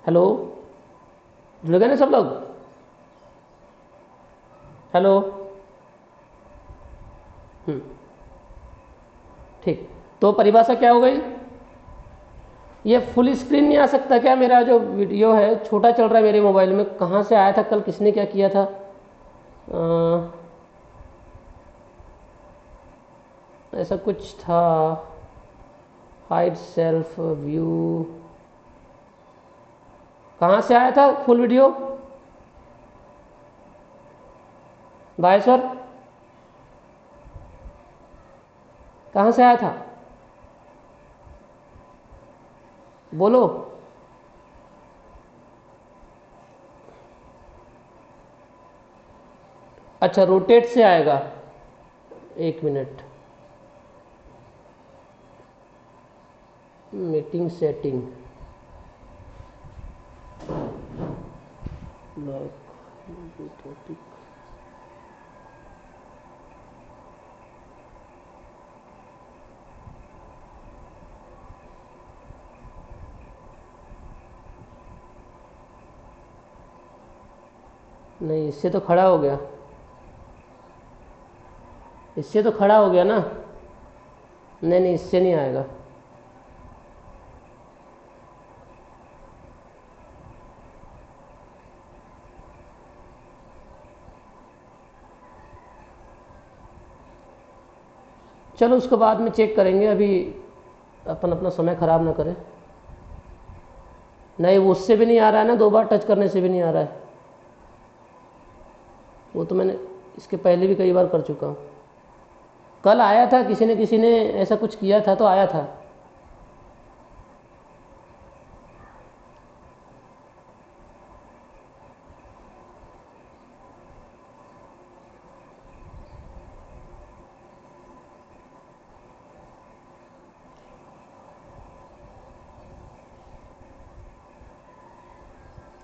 Hello, जुड़ गए ना सब लोग? हेलो। ठीक, तो परिभाषा क्या हो गई? ये फुल स्क्रीन नहीं आ सकता क्या? मेरा जो वीडियो है छोटा चल रहा है मेरे मोबाइल में, कहाँ से आया था? कल किसने क्या किया था? ऐसा कुछ था, हाइड सेल्फ व्यू, कहाँ से आया था फुल वीडियो? बाय सर, कहाँ से आया था? बोलो। अच्छा, रोटेट से आएगा, एक मिनट। मीटिंग सेटिंग, टॉपिक, नहीं इससे तो खड़ा हो गया, इससे तो खड़ा हो गया ना। नहीं नहीं, इससे नहीं आएगा। चलो उसको बाद में चेक करेंगे, अभी अपन अपना समय ख़राब ना करें। नहीं, वो उससे भी नहीं आ रहा है ना, 2 बार टच करने से भी नहीं आ रहा है। वो तो मैंने इसके पहले भी कई बार कर चुका हूँ। कल आया था, किसी ने ऐसा कुछ किया था तो आया था।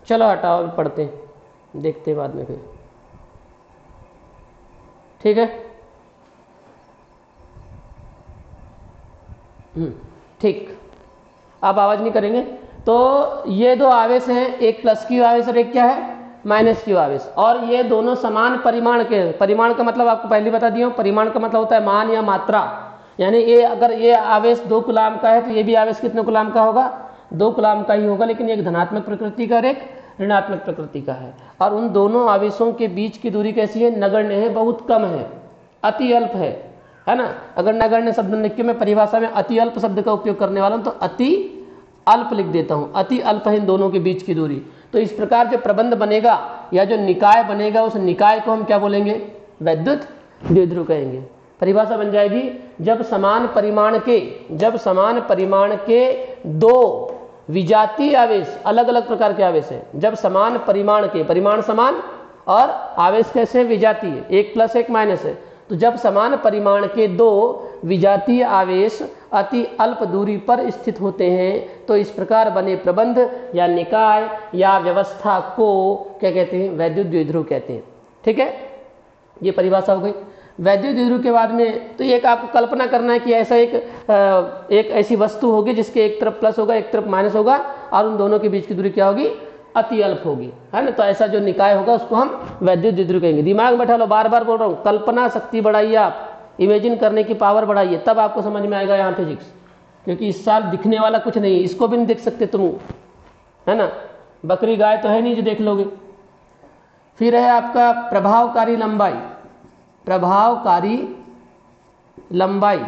चलो हटाओ, अभी पढ़ते हैं, देखते हैं बाद में फिर। ठीक है। ठीक, अब आवाज़ नहीं करेंगे। तो ये 2 आवेश हैं, एक प्लस क्यू आवेश और एक क्या है, माइनस क्यू आवेश, और ये दोनों समान परिमाण के। परिमाण का मतलब आपको पहले बता दिया हूं, परिमाण का मतलब होता है मान या मात्रा। यानी ये अगर ये आवेश 2 कूलाम का है तो ये भी आवेश कितने कूलाम का होगा, 2 कूलाम का ही होगा, लेकिन एक धनात्मक प्रकृति का और एक ऋणात्मक प्रकृति का है। और उन दोनों आवेशों के बीच की दूरी कैसी है, नगण्य है, बहुत कम है, अति अल्प है ना। अगर नगण्य शब्द लिख मैं परिभाषा में अति अल्प शब्द का उपयोग करने वाला हूं तो अति अल्प लिख देता हूं, अति अल्प है इन दोनों के बीच की दूरी। तो इस प्रकार जो प्रबंध बनेगा या जो निकाय बनेगा, उस निकाय को हम क्या बोलेंगे, वैद्युत द्विध्रुव कहेंगे। परिभाषा बन जाएगी, जब समान परिमाण के 2 विजातीय आवेश, अलग अलग प्रकार के आवेश हैं, जब समान परिमाण के, परिमाण समान और आवेश कैसे विजातीय, एक प्लस एक माइनस है, तो जब समान परिमाण के 2 विजातीय आवेश अति अल्प दूरी पर स्थित होते हैं तो इस प्रकार बने प्रबंध या निकाय या व्यवस्था को क्या कहते हैं, वैद्युत द्विध्रुव कहते हैं। ठीक है, ये परिभाषा हो गई। वैद्युत द्विध्रुव के बाद में तो एक आपको कल्पना करना है कि ऐसा एक ऐसी वस्तु होगी जिसके एक तरफ प्लस होगा एक तरफ माइनस होगा और उन दोनों के बीच की दूरी क्या होगी, अति अल्प होगी, है ना। तो ऐसा जो निकाय होगा उसको हम वैद्युत द्विध्रुव कहेंगे। दिमाग में बैठा लो, बार बार बोल रहा हूँ, कल्पना शक्ति बढ़ाइए, आप इमेजिन करने की पावर बढ़ाइए, तब आपको समझ में आएगा यहाँ फिजिक्स। क्योंकि इस साल दिखने वाला कुछ नहीं, इसको भी नहीं देख सकते तुम, है ना। बकरी गाय तो है नहीं जो देख लोगे। फिर है आपका प्रभावकारी लंबाई, प्रभावकारी लंबाई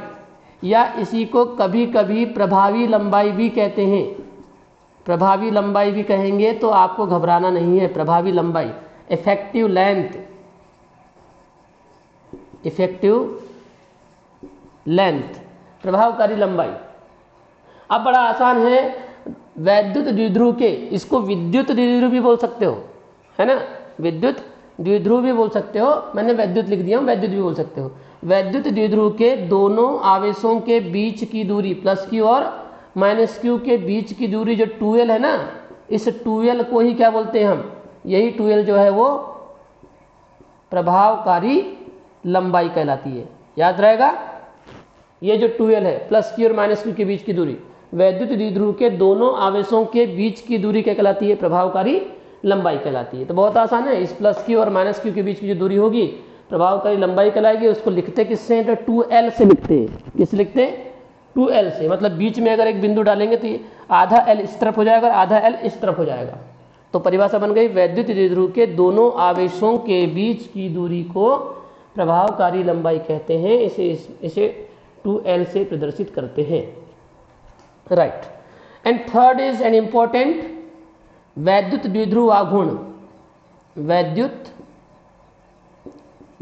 या इसी को कभी कभी प्रभावी लंबाई भी कहते हैं, प्रभावी लंबाई भी कहेंगे, तो आपको घबराना नहीं है। प्रभावी लंबाई, इफेक्टिव लेंथ, इफेक्टिव लेंथ, प्रभावकारी लंबाई। अब बड़ा आसान है, वैद्युत द्विध्रुव के, इसको विद्युत द्विध्रुव भी बोल सकते हो, है ना, विद्युत द्विध्रुव भी बोल सकते हो, मैंने वैद्युत लिख दिया, वैद्युत भी बोल सकते हो। वैद्युत द्विध्रुव के दोनों आवेशों के बीच की दूरी, प्लस क्यू और माइनस क्यू के बीच की दूरी जो 2l है ना, इस 2l को ही क्या बोलते हैं हम, यही 2l जो है वो प्रभावकारी लंबाई कहलाती है। याद रहेगा, ये जो 2l है, प्लस क्यू और माइनस क्यू के बीच की दूरी, वैद्युत द्विध्रुव के दोनों आवेशों के बीच की दूरी क्या कहलाती है? प्रभावकारी लंबाई कहलाती है। तो बहुत आसान है, इस प्लस क्यू और माइनस क्यू के बीच की जो दूरी होगी प्रभावकारी लंबाई कहलाएगी। उसको लिखते किससे हैं? तो 2L से लिखते हैं। किस लिखते हैं? 2L से। मतलब बीच में अगर एक बिंदु डालेंगे तो आधा L इस तरफ हो जाएगा और आधा L इस तरफ हो जाएगा। तो परिभाषा बन गई, वैद्युत द्विध्रुव के दोनों आवेशों के बीच की दूरी को प्रभावकारी लंबाई कहते हैं। इसे 2L से प्रदर्शित करते हैं। Right. And third is an important, वैद्युत द्विध्रुव आघूर्ण। वैद्युत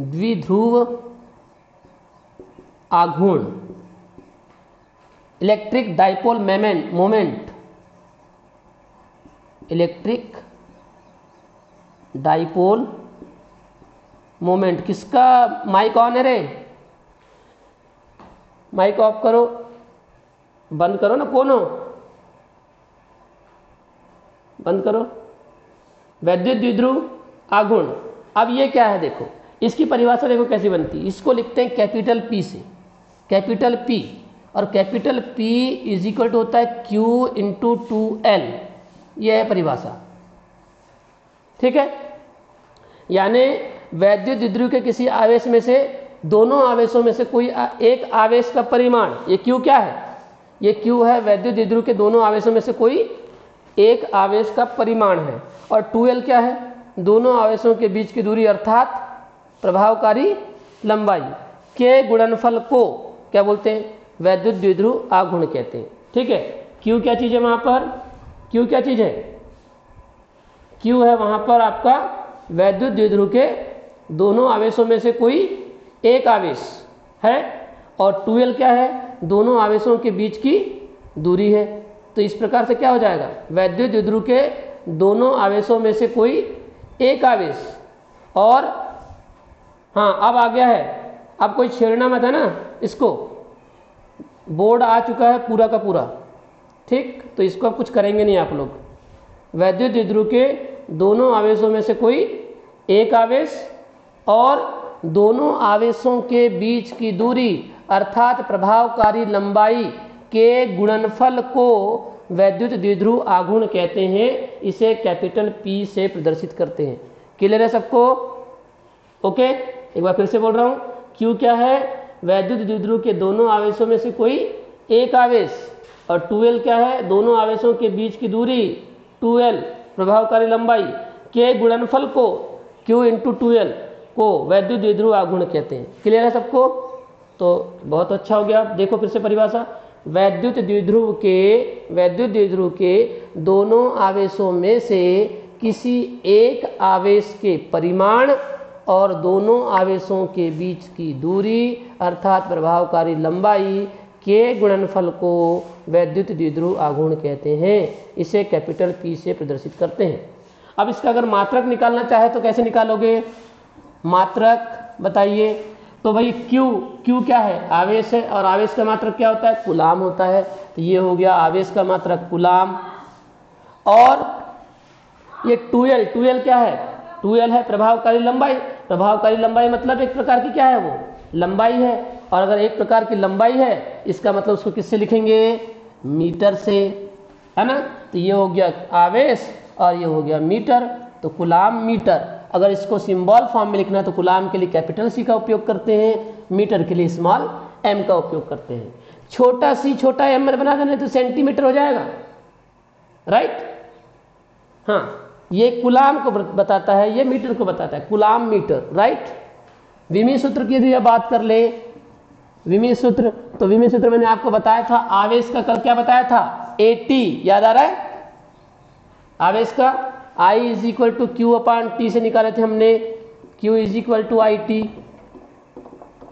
द्विध्रुव आघूर्ण, electric dipole moment, electric dipole moment. किसका माइक ऑन है रे? माइक ऑफ करो, बंद करो ना, कौन हो? बंद करो। वैद्युत द्विध्रुव आघूर्ण। अब ये क्या है? देखो इसकी परिभाषा देखो कैसी बनती है। इसको लिखते हैं कैपिटल P से, कैपिटल P, और capital P is equal to होता है Q इंटू 2L। यह है परिभाषा, ठीक है। यानी वैद्युत द्विध्रुव के किसी आवेश में से, दोनों आवेशों में से कोई एक आवेश का परिमाण, ये Q क्या है? ये Q है वैद्युत द्विध्रुव के दोनों आवेशों में से कोई एक आवेश का परिमाण है। और 2L क्या है? दोनों आवेशों के बीच की दूरी अर्थात प्रभावकारी लंबाई के गुणनफल को क्या बोलते हैं? वैद्युत द्विध्रुव आघूर्ण कहते हैं, ठीक है। Q क्या चीज है वहां पर? Q क्या चीज है? Q है वहां पर आपका वैद्युत द्विध्रुव के दोनों आवेशों में से कोई एक आवेश है। और 2L क्या है? दोनों आवेशों के बीच की दूरी है। तो इस प्रकार से क्या हो जाएगा? वैद्युत द्विध्रुव के दोनों आवेशों में से कोई एक आवेश, और हाँ अब आ गया है, अब कोई छेड़ना मत है ना इसको, बोर्ड आ चुका है पूरा का पूरा, ठीक। तो इसको अब कुछ करेंगे नहीं आप लोग। वैद्युत द्विध्रुव के दोनों आवेशों में से कोई एक आवेश और दोनों आवेशों के बीच की दूरी अर्थात प्रभावकारी लंबाई के गुणनफल को वैद्युत द्विध्रुव आघूर्ण कहते हैं। इसे कैपिटल P से प्रदर्शित करते हैं। क्लियर है सबको? ओके, एक बार फिर से बोल रहा हूं। Q क्या है? वैद्युत द्विध्रुव के दोनों आवेशों में से कोई एक आवेश, और 2L क्या है? दोनों आवेशों के बीच की दूरी 2L प्रभावकारी लंबाई के गुणनफल को Q इंटू 2L को वैद्युत द्विध्रुव आघूर्ण कहते हैं। क्लियर है सबको? तो बहुत अच्छा हो गया। देखो फिर से परिभाषा, वैद्युत द्विध्रुव के दोनों आवेशों में से किसी एक आवेश के परिमाण और दोनों आवेशों के बीच की दूरी अर्थात प्रभावकारी लंबाई के गुणनफल को वैद्युत द्विध्रुव आघूर्ण कहते हैं। इसे कैपिटल P से प्रदर्शित करते हैं। अब इसका अगर मात्रक निकालना चाहे तो कैसे निकालोगे? मात्रक बताइए। तो भाई Q क्या है? आवेश है, और आवेश का मात्रक क्या होता है? कूलाम होता है। तो ये हो गया आवेश का मात्रक कूलाम। और ये 2L क्या है? 2L है प्रभावकारी लंबाई। प्रभावकारी लंबाई मतलब एक प्रकार की क्या है? वो लंबाई है। और अगर एक प्रकार की लंबाई है, इसका मतलब उसको किससे लिखेंगे? मीटर से, है ना। तो ये हो गया आवेश और ये हो गया मीटर। तो कूलाम मीटर। अगर इसको सिंबल फॉर्म में लिखना है तो कूलाम के लिए कैपिटल C का उपयोग करते हैं, मीटर के लिए स्मॉल m का उपयोग करते हैं। छोटा c छोटा m बना देना तो सेंटीमीटर हो जाएगा, राइट। हाँ, ये कूलाम को बताता है, ये मीटर को बताता है, कूलाम मीटर, राइट। विमी सूत्र की यदि बात कर ले, विमी सूत्र, तो विमी सूत्र मैंने आपको बताया था, आवेश का कल क्या बताया था? AT, याद आ रहा है? आवेश का I is equal to Q upon T से निकाले थे हमने, Q is equal to IT।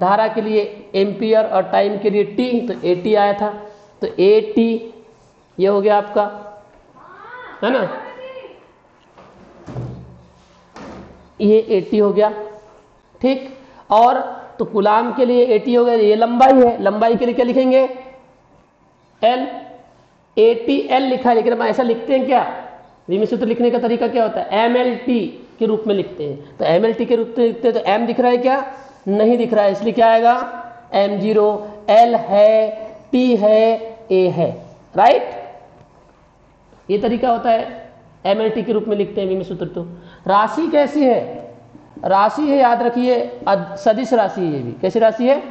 धारा के लिए एम्पियर और टाइम के लिए T, तो AT आया था। तो AT ये हो गया आपका, है ना, ये AT हो गया, ठीक। और तो कूलाम के लिए AT हो गया, ये लंबाई है, लंबाई के लिए क्या लिखेंगे? L। ATL लिखा है, लेकिन हम ऐसा लिखते हैं क्या? विमी सूत्र लिखने का तरीका क्या होता है? MLT के रूप में लिखते हैं। तो MLT के रूप में लिखते हैं तो M दिख रहा है क्या? नहीं दिख रहा है, इसलिए क्या आएगा? M0। L है, T है, A है, राइट। ये तरीका होता है, MLT के रूप में लिखते हैं विमीय सूत्र। तो राशि कैसी है, राशि है, याद रखिए सदिश राशि है। ये भी कैसी राशि है,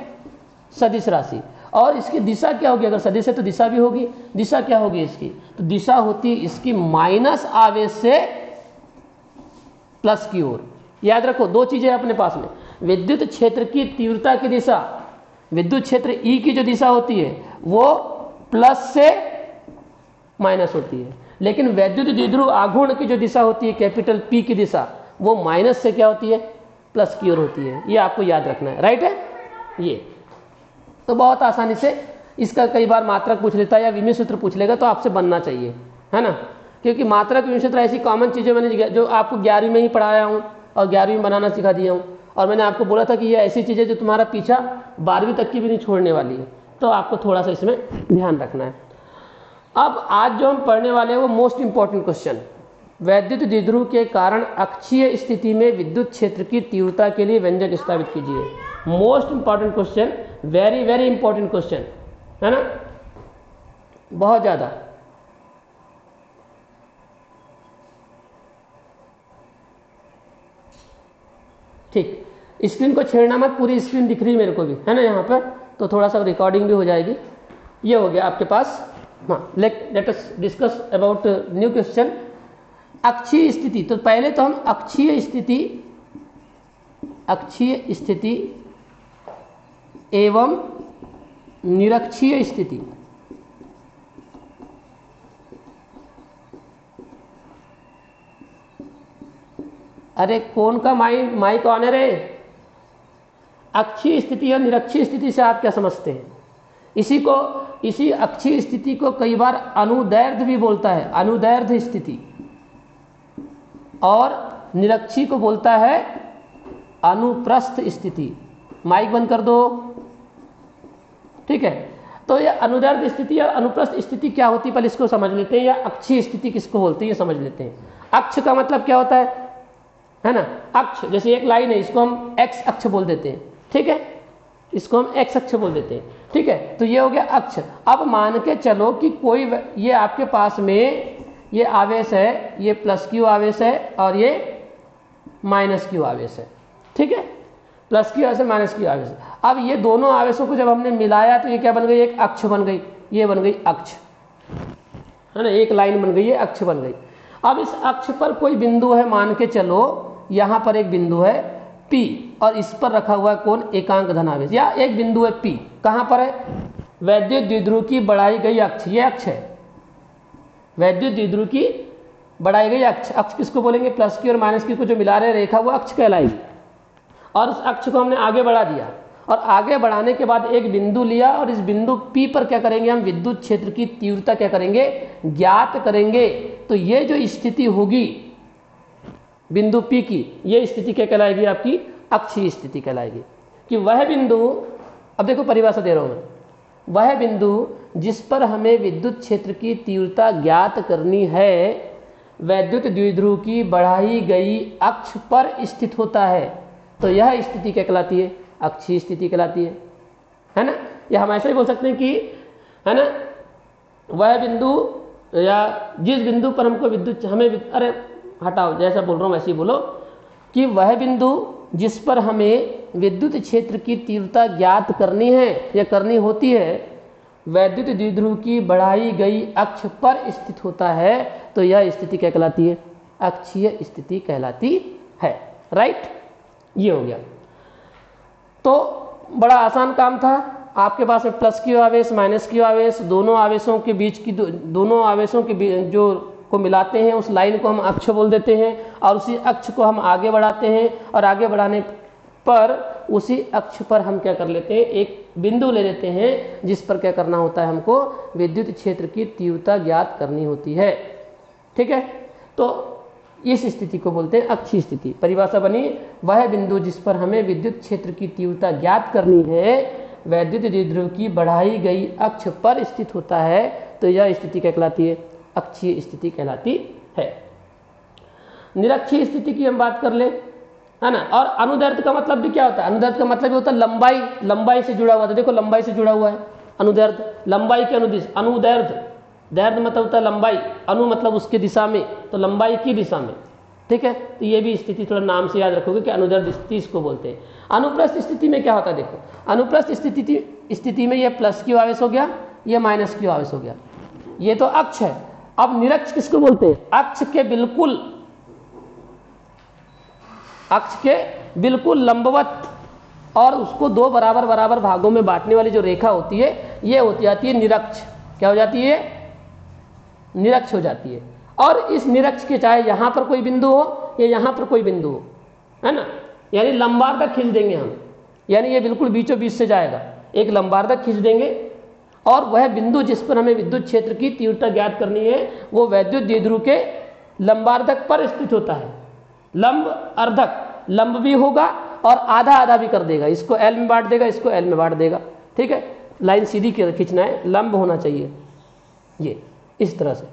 सदिश राशि। और इसकी दिशा क्या होगी, अगर सदिश है तो दिशा भी होगी। दिशा क्या होगी इसकी, तो दिशा होती है इसकी माइनस आवेश से प्लस की ओर। याद रखो दो चीजें अपने पास में, विद्युत क्षेत्र की तीव्रता की दिशा, विद्युत क्षेत्र E की जो दिशा होती है वो प्लस से माइनस होती है, लेकिन वैद्युत द्विध्रुव आघूर्ण की जो दिशा होती है कैपिटल P की दिशा, वो माइनस से क्या होती है, प्लस की ओर होती है। ये आपको याद रखना है, राइट है। ये तो बहुत आसानी से इसका कई बार मात्रक पूछ लेता है या विमीय सूत्र पूछ लेगा, तो आपसे बनना चाहिए, है ना। क्योंकि मात्रक विमीय सूत्र ऐसी कॉमन चीजें मैंने जो आपको 11वीं में ही पढ़ाया हूँ और 11वीं में बनाना सिखा दिया हूँ। और मैंने आपको बोला था कि ये ऐसी चीजें जो तुम्हारा पीछा 12वीं तक की भी नहीं छोड़ने वाली है, तो आपको थोड़ा सा इसमें ध्यान रखना है। अब आज जो हम पढ़ने वाले हैं वो मोस्ट इंपॉर्टेंट क्वेश्चन, वैद्युत द्विध्रुव के कारण अक्षीय स्थिति में विद्युत क्षेत्र की तीव्रता के लिए व्यंजक स्थापित कीजिए। Most important question, very very important question, है ना, बहुत ज्यादा। ठीक, स्क्रीन को छेड़ना मत, पूरी स्क्रीन दिख रही है मेरे को भी, है ना यहाँ पर, तो थोड़ा सा रिकॉर्डिंग भी हो जाएगी। ये हो गया आपके पास। हाँ, let us discuss about new question, अक्षीय स्थिति। तो पहले तो हम अक्षीय स्थिति एवं निरक्षीय स्थिति, अरे कौन का माइक ऑन है रे। अक्षीय स्थिति और निरक्षीय स्थिति से आप क्या समझते हैं? इसी अक्षीय स्थिति को कई बार अनुदैर्ध्य भी बोलता है, अनुदैर्ध्य स्थिति, और निरक्षीय को बोलता है अनुप्रस्थ स्थिति। माइक बंद कर दो, ठीक है। तो ये अनुदैर्ध्य स्थिति और अनुप्रस्थ स्थिति क्या होती है पहले इसको समझ लेते हैं, या अक्षीय स्थिति किसको बोलते हैं ये समझ लेते हैं। अक्ष का मतलब क्या होता है ना, अक्ष जैसे एक लाइन है, इसको हम एक्स अक्ष बोल देते हैं, ठीक है, इसको हम एक्स अक्ष बोल देते हैं, ठीक है। तो ये हो गया अक्ष। अब मान के चलो कि कोई ये आपके पास में ये आवेश है, ये प्लस क्यू आवेश है और ये माइनस क्यू आवेश है, ठीक है, प्लस क्यू आवेश माइनस क्यू आवेश। अब ये दोनों आवेशों को जब हमने मिलाया तो ये क्या बन गई, एक अक्ष बन गई, ये बन गई अक्ष, है ना, एक लाइन बन गई, ये अक्ष बन गई। अब इस अक्ष पर कोई बिंदु है, मान के चलो यहां पर एक बिंदु है P, और इस पर रखा हुआ है कौन, एकांक धनावेश, या एक बिंदु है P, कहां पर है, वैद्युत द्विध्रुव की बढ़ाई गई अक्ष, ये अक्ष है, वैद्युत द्विध्रुव की बढ़ाई गई अक्ष। अक्ष किसको बोलेंगे, प्लस की और माइनस की को जो मिला रहे रेखा, वो अक्ष कहलाएगी। और उस अक्ष को हमने आगे बढ़ा दिया, और आगे बढ़ाने के बाद एक बिंदु लिया, और इस बिंदु P पर क्या करेंगे, हम विद्युत क्षेत्र की तीव्रता क्या करेंगे, ज्ञात करेंगे। तो ये जो स्थिति होगी बिंदु P की, ये स्थिति क्या कहलाएगी, आपकी अक्षीय स्थिति कहलाएगी। कि वह बिंदु, अब देखो परिभाषा दे रहा हूं मैं, वह बिंदु जिस पर हमें विद्युत क्षेत्र की तीव्रता ज्ञात करनी है वैद्युत द्विध्रुव की बढ़ाई गई अक्ष पर स्थित होता है, तो यह स्थिति क्या कहलाती है, अक्षीय स्थिति कहलाती है ना। या हम ऐसा ही बोल सकते हैं कि, है ना, वह बिंदु, या जिस बिंदु पर हमको विद्युत, हमें, अरे हटाओ, जैसा बोल रहा हूं वैसे ही बोलो, कि वह बिंदु जिस पर हमें विद्युत क्षेत्र की तीव्रता ज्ञात करनी है या करनी होती है वैद्युत द्विध्रुव की बढ़ाई गई अक्ष पर स्थित होता है, तो यह स्थिति क्या कहलाती है, अक्षीय स्थिति कहलाती है, राइट। ये हो गया। तो बड़ा आसान काम था, आपके पास में प्लस क्यू आवेश माइनस क्यू आवेश, दोनों आवेशों के बीच की, दोनों आवेशों के जो को मिलाते हैं उस लाइन को हम अक्ष बोल देते हैं, और उसी अक्ष को हम आगे बढ़ाते हैं, और आगे बढ़ाने पर उसी अक्ष पर हम क्या कर लेते हैं, एक बिंदु ले लेते हैं जिस पर क्या करना होता है, हमको विद्युत क्षेत्र की तीव्रता ज्ञात करनी होती है, ठीक है। तो इस स्थिति को बोलते हैं अक्षीय स्थिति। परिभाषा बनी, वह बिंदु जिस पर हमें विद्युत क्षेत्र की तीव्रता ज्ञात करनी है वैद्युत द्विध्रुव की बढ़ाई गई अक्ष पर स्थित होता है, तो यह स्थिति क्या कहलाती है, अक्षीय स्थिति कहलाती है। निरक्षीय स्थिति की हम बात कर ले, है ना। और अनुदैर्ध्य का मतलब भी क्या होता है, अनुदैर्ध्य का मतलब होता है लंबाई, लंबाई से जुड़ा हुआ था, देखो लंबाई से जुड़ा हुआ है अनुदैर्ध्य, लंबाई के अनुदिश अनुदैर्ध्य, दैर्घ्य मतलब होता है लंबाई, अनु मतलब उसकी दिशा में, तो लंबाई की दिशा में, ठीक है। तो ये भी स्थिति थोड़ा नाम से याद रखोगे कि अनुदैर्ध्य स्थिति इसको बोलते हैं। अनुप्रस्थ स्थिति में क्या होता है, देखो अनुप्रस्थ स्थिति में ये प्लस क्यू आवेश हो गया, ये माइनस क्यू आवेश हो गया, ये तो अक्ष है। अब निरक्ष किसको बोलते हैं, अक्ष के बिल्कुल लंबवत और उसको दो बराबर बराबर भागों में बांटने वाली जो रेखा होती है ये होती जाती है निरक्ष। क्या हो जाती है, निरक्ष हो जाती है। और इस निरक्ष के चाहे यहां पर कोई बिंदु हो या यहां पर कोई बिंदु हो, है ना, यानी लंबार्धक खींच देंगे हम, यानी ये बिल्कुल बीचों बीच से जाएगा, एक लंबार्धक खींच देंगे और वह बिंदु जिस पर हमें विद्युत क्षेत्र की तीव्रता ज्ञात करनी है वो वैद्युत द्विध्रुव के लंबार्धक पर स्थित होता है। लंब अर्धक, लंब भी होगा और आधा आधा भी कर देगा, इसको एल में बांट देगा, इसको एल में बांट देगा, ठीक है। लाइन सीधी खींचना है, लंब होना चाहिए ये इस तरह से,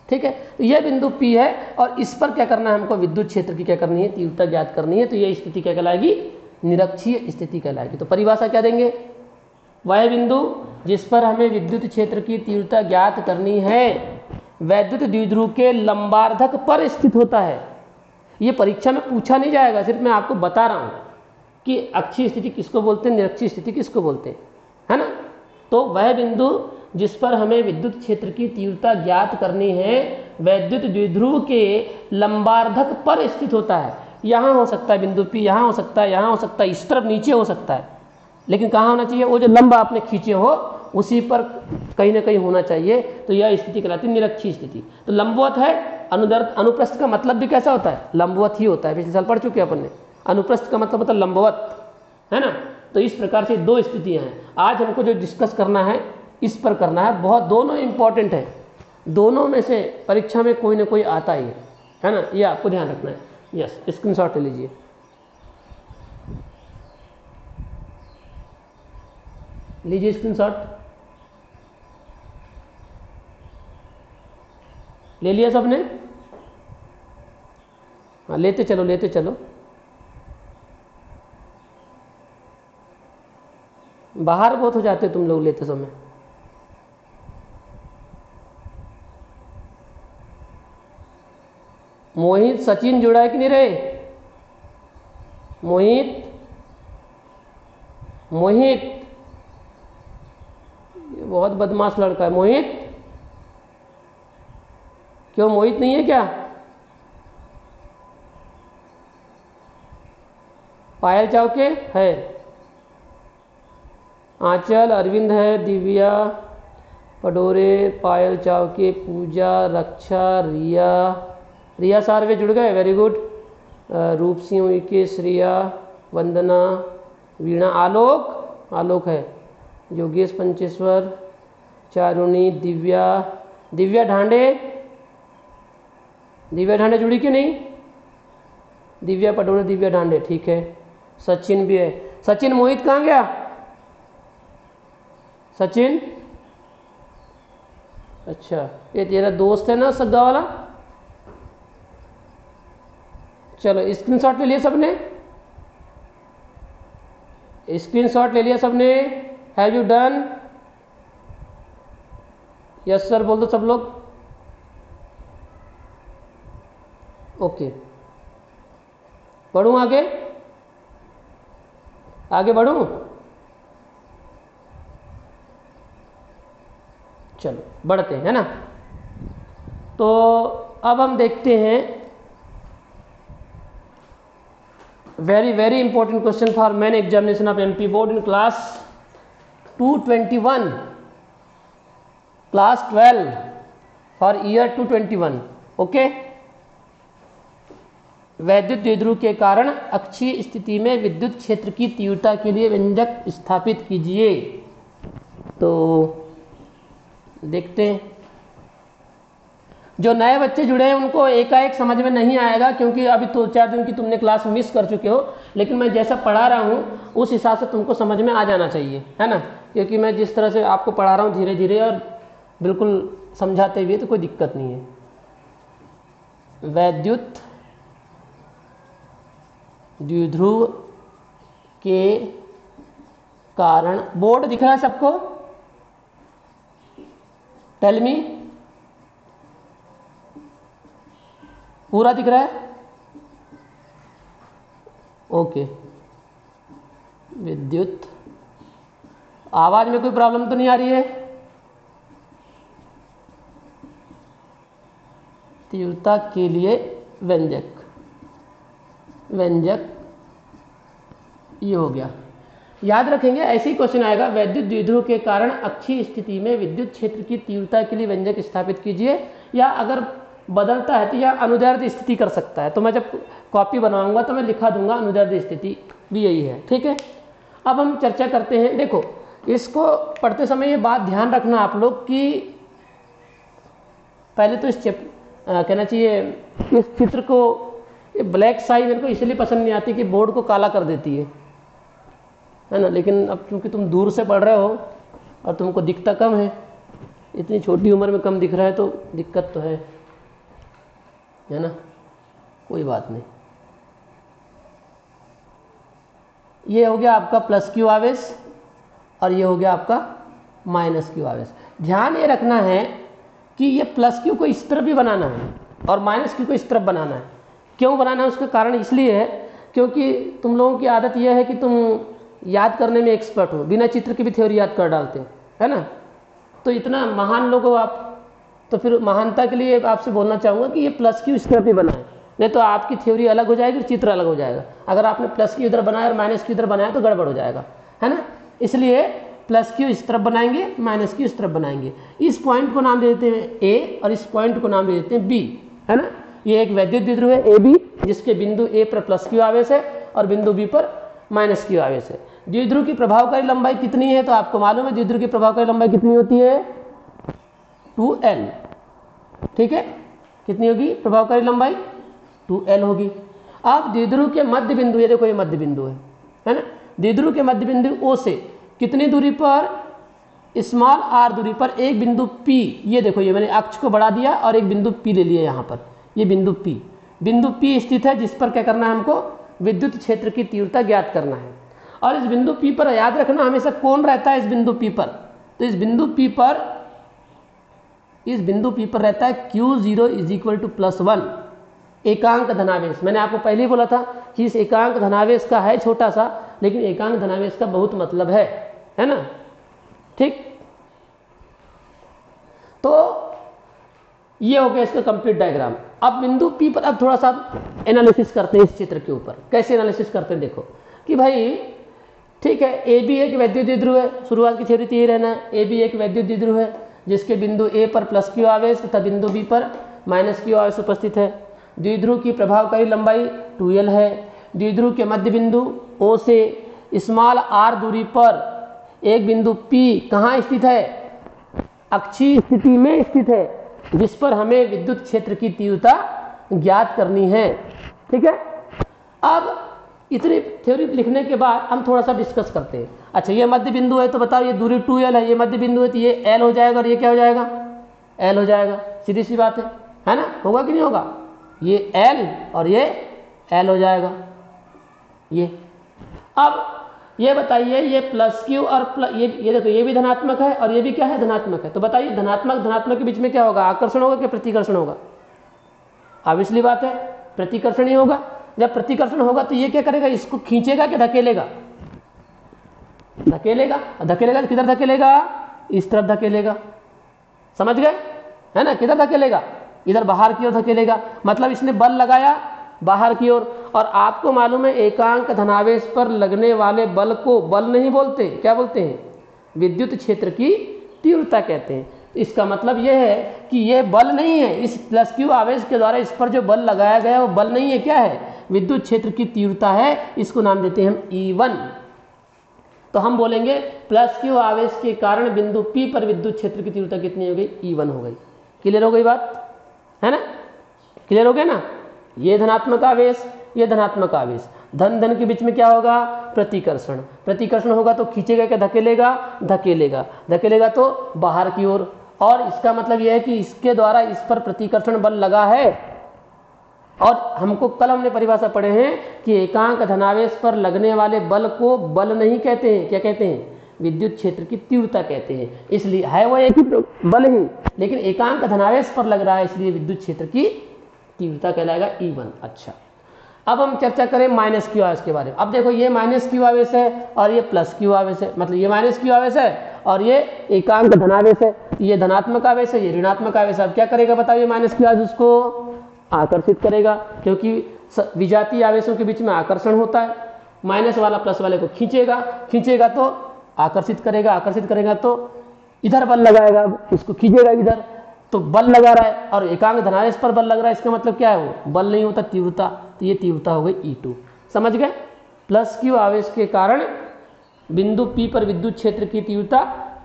ठीक है। तो यह बिंदु P है और इस पर क्या करना है हमको, विद्युत क्षेत्र की क्या करनी है, तीव्रता ज्ञात करनी है। तो यह स्थिति क्या कहलाएगी, निरक्षीय स्थिति कहलाएगी। तो परिभाषा क्या देंगे, वह बिंदु जिस पर हमें विद्युत क्षेत्र की तीव्रता ज्ञात करनी है वैद्युत द्विध्रुव के लंबार्धक पर स्थित होता है। ये परीक्षा में पूछा नहीं जाएगा, सिर्फ मैं आपको बता रहा हूं कि अक्षीय स्थिति किसको बोलते हैं, निरक्षीय स्थिति किसको बोलते हैं, है ना। तो वह बिंदु जिस पर हमें विद्युत क्षेत्र की तीव्रता ज्ञात करनी है वैद्युत द्विध्रुव के लंबार्धक पर स्थित होता है। यहां हो सकता है बिंदु P, यहां हो सकता है, यहां हो सकता है, इस तरफ नीचे हो सकता है, लेकिन कहां होना चाहिए, वो जो लंबा आपने खींचे हो उसी पर कहीं ना कहीं होना चाहिए। तो यह स्थिति कहलाती है निरक्षीय स्थिति। तो लंबवत है, अनुप्रस्थ का मतलब भी कैसा होता है, लंबवत ही होता है, पिछले साल पढ़ चुके अपन ने। अनुप्रस्थ का मतलब होता है लंबवत, है ना। तो इस प्रकार से दो स्थितियां हैं। आज हमको जो डिस्कस करना है इस पर करना है, बहुत दोनों इंपॉर्टेंट है, दोनों में से परीक्षा में कोई ना कोई आता ही है ना, ये आपको ध्यान रखना है। यस, स्क्रीनशॉट ले लीजिए। लीजिए स्क्रीनशॉट, ले लिया सबने, हाँ लेते चलो लेते चलो। बाहर बहुत हो जाते तुम लोग लेते समय। मोहित सचिन जुड़ा है कि नहीं रे, मोहित ये बहुत बदमाश लड़का है मोहित। क्यों मोहित नहीं है क्या, पायल चावके है, आंचल, अरविंद है, दिव्या पडोरे, पायल चावके, पूजा, रक्षा, रिया सार्वे जुड़ गए, वेरी गुड। रूप सिंह उइके, श्रिया, वंदना, वीणा, आलोक है, योगेश पंचेश्वर, चारुणी, दिव्या ढांडे जुड़ी कि नहीं, दिव्या पटोले, दिव्या ढांडे, ठीक है। सचिन भी है, सचिन। मोहित कहाँ गया, सचिन, अच्छा ये तेरा दोस्त है ना सग्गा वाला। चलो स्क्रीनशॉट ले लिया सबने, स्क्रीनशॉट ले लिया सबने, have you done, yes sir बोल दो सब लोग। ओके, बढ़ूं आगे बढ़ूं, चलो बढ़ते हैं ना। तो अब हम देखते हैं very very important question for main examination of MP board in class 221, class 12 for year 221। Okay, वैद्युत द्विध्रुव के कारण अक्षीय स्थिति में विद्युत क्षेत्र की तीव्रता के लिए व्यंजक स्थापित कीजिए। तो देखते हैं, जो नए बच्चे जुड़े हैं उनको एकाएक समझ में नहीं आएगा, क्योंकि अभी 2-4 दिन की तुमने क्लास मिस कर चुके हो, लेकिन मैं जैसा पढ़ा रहा हूँ उस हिसाब से तुमको समझ में आ जाना चाहिए, है ना। क्योंकि मैं जिस तरह से आपको पढ़ा रहा हूँ धीरे धीरे और बिल्कुल समझाते हुए, तो कोई दिक्कत नहीं है। वैद्युत द्विध्रुव के कारण, बोर्ड दिख रहा है सबको, टेल मी, पूरा दिख रहा है? ओके। विद्युत, आवाज में कोई प्रॉब्लम तो नहीं आ रही है? तीव्रता के लिए व्यंजक, व्यंजक ये हो गया। याद रखेंगे, ऐसे ही क्वेश्चन आएगा, वैद्युत द्विध्रुव के कारण अक्षीय स्थिति में विद्युत क्षेत्र की तीव्रता के लिए व्यंजक स्थापित कीजिए, या अगर बदलता है तो यह अनुदैर्ध्य स्थिति कर सकता है। तो मैं जब कॉपी बनाऊंगा तो मैं लिखा दूंगा अनुदैर्ध्य स्थिति भी यही है, ठीक है। अब हम चर्चा करते हैं। देखो, इसको पढ़ते समय ये बात ध्यान रखना आप लोग कि पहले तो कहना चाहिए इस चित्र को, ब्लैक स्याही मेरे को इसलिए पसंद नहीं आती कि बोर्ड को काला कर देती है ना। लेकिन अब क्योंकि तुम दूर से पढ़ रहे हो और तुमको दिखता कम है, इतनी छोटी उम्र में कम दिख रहा है तो दिक्कत तो है ना। कोई बात नहीं। ये हो गया आपका प्लस क्यू आवेश और ये हो गया आपका माइनस क्यू आवेश। ध्यान ये रखना है कि ये प्लस क्यू को इस तरफ भी बनाना है और माइनस क्यू को इस तरफ बनाना है। क्यों बनाना है उसका कारण इसलिए है क्योंकि तुम लोगों की आदत यह है कि तुम याद करने में एक्सपर्ट हो, बिना चित्र की भी थ्योरी याद कर डालते हो, है ना। तो इतना महान लोग हो आप, तो फिर महानता के लिए आपसे बोलना चाहूँगा कि ये प्लस क्यू इस तरफ भी बनाए, नहीं तो आपकी थ्योरी अलग हो जाएगी, चित्र अलग हो जाएगा। अगर आपने प्लस क्यू इधर बनाया और माइनस क्यू इधर बनाया तो गड़बड़ हो जाएगा, है ना। इसलिए प्लस क्यू इस तरफ बनाएंगे, माइनस क्यू इस तरफ बनाएंगे। इस पॉइंट को नाम दे देते हैं ए और इस पॉइंट को नाम दे देते हैं बी, है ना। ये एक वैद्युत द्विध्रुव है ए बी, जिसके बिंदु ए पर प्लस क्यू आवेश है और बिंदु बी पर माइनस क्यू आवेश है। द्विध्रुव की प्रभावकारी लंबाई कितनी है? तो आपको मालूम है द्विध्रुव की प्रभावकारी लंबाई कितनी होती है? 2L, ठीक है। कितनी होगी प्रभावकारी लंबाई? 2L होगी। अब द्विध्रुव के मध्य बिंदु, ये देखो ये मध्य बिंदु है ना। द्विध्रुव के मध्य बिंदु O से कितनी दूरी पर? स्मॉल r दूरी पर एक बिंदु P, ये देखो ये मैंने अक्ष को बढ़ा दिया और एक बिंदु P ले लिया यहाँ पर, ये बिंदु P स्थित है, जिस पर क्या करना है हमको? विद्युत क्षेत्र की तीव्रता ज्ञात करना है। और इस बिंदु P पर याद रखना हमेशा कौन रहता है इस बिंदु P पर? तो इस बिंदु P पर रहता है Q0 = +1 एकांक धनावेश। मैंने आपको पहले ही बोला था कि इस एकांक धनावेश का है छोटा सा, लेकिन एकांक धनावेश का बहुत मतलब है ना, ठीक। तो ये हो गया इसका कंप्लीट डायग्राम। अब बिंदु P पर अब थोड़ा सा एनालिसिस करते हैं इस चित्र के ऊपर। कैसे एनालिसिस करते हैं? देखो कि भाई ठीक है, ए बी एक वैद्युत द्विध्रुव है, शुरुआत की थ्योरी तो यही रहना है। ए बी एक वैद्युत द्विध्रुव है जिसके बिंदु ए पर प्लस क्यू आवेश तथा बिंदु बी पर माइनस क्यू आवेश उपस्थित है। द्विध्रुव की प्रभावकारी लंबाई 2L है। द्विध्रुव के मध्य बिंदु O से स्मॉल r दूरी पर एक बिंदु P कहाँ स्थित है? अक्षीय स्थिति में स्थित है, जिस पर हमें विद्युत क्षेत्र की तीव्रता ज्ञात करनी है, ठीक है। अब इतनी थ्योरी लिखने के बाद हम थोड़ा सा डिस्कस करते हैं। अच्छा, ये मध्य बिंदु है तो बताओ ये दूरी 2L है, ये मध्य बिंदु है तो ये L हो जाएगा और ये क्या हो जाएगा? L हो जाएगा। सीधी सी बात है ना। होगा कि नहीं होगा? ये L और ये L हो जाएगा। ये अब ये बताइए, ये प्लस क्यू और ये देखो ये भी धनात्मक है और ये भी क्या है? धनात्मक है। तो बताइए धनात्मक के बीच में क्या होगा? आकर्षण होगा कि प्रतिकर्षण होगा? ऑब्वियसली बात है प्रतिकर्षण ही होगा। जब प्रतिकर्षण होगा तो ये क्या करेगा? इसको खींचेगा कि धकेलेगा? धकेलेगा। धकेलेगा तो किधर धकेलेगा? इस तरफ धकेलेगा। समझ गए, है ना। किधर धकेलेगा? इधर बाहर की ओर धकेलेगा। मतलब इसने बल लगाया बाहर की ओर। और आपको मालूम है एकांक धनावेश पर लगने वाले बल को बल नहीं बोलते, क्या बोलते हैं? विद्युत क्षेत्र की तीव्रता कहते हैं। इसका मतलब यह है कि यह बल नहीं है, इस प्लस क्यू आवेश के द्वारा इस पर जो बल लगाया गया है वो बल नहीं है, क्या है? विद्युत क्षेत्र की तीव्रता है। इसको नाम देते हैं हम E1। तो हम बोलेंगे प्लस क्यू आवेश के कारण बिंदु P पर विद्युत क्षेत्र की तीव्रता कितनी हो गई? E1 हो गई। क्लियर हो गई बात, है ना। क्लियर हो गया ना। ये धनात्मक आवेश, ये धनात्मक आवेश, धन के बीच में क्या होगा? प्रतिकर्षण। प्रतिकर्षण होगा तो खींचेगा क्या धकेलेगा? धकेलेगा। धकेलेगा तो बाहर की ओर। और इसका मतलब यह है कि इसके द्वारा इस पर प्रतिकर्षण बल लगा है। और हमको कल हमने परिभाषा पढ़े हैं कि एकांक धनावेश पर लगने वाले बल को बल नहीं कहते हैं, क्या कहते हैं? विद्युत क्षेत्र की तीव्रता कहते हैं। इसलिए है वो एक ही बल ही, लेकिन एकांक धनावेश पर लग रहा है, इसलिए विद्युत क्षेत्र की तीव्रता कहलाएगा E1। अच्छा, अब हम चर्चा करें माइनस क्यू आवेश के बारे में। अब देखो ये माइनस क्यू आवेश है और ये प्लस क्यू आवेश है, मतलब ये माइनस क्यू आवेश है और ये एकांक धनावेश है, ये धनात्मक आवेश है, ये ऋणात्मक आवेश है। अब क्या करेगा बताओ, ये माइनस क्यू आवेश उसको आकर्षित करेगा, क्योंकि विजातीय आवेशों के बीच में आकर्षण होता है। माइनस वाला प्लस वाले को खींचेगा तो आकर्षित करेगा तो इधर बल लगाएगा, इसको खींचेगा इधर, तो बल लगा रहा है और एकांक धनावेश पर बल लग रहा है। इसका मतलब क्या है, वो बल नहीं होता, तीव्रता। तो ये तीव्रता हो गई E2। समझ गए? प्लस क्यू आवेश के कारण बिंदु P पर विद्युत क्षेत्र की तीव्रता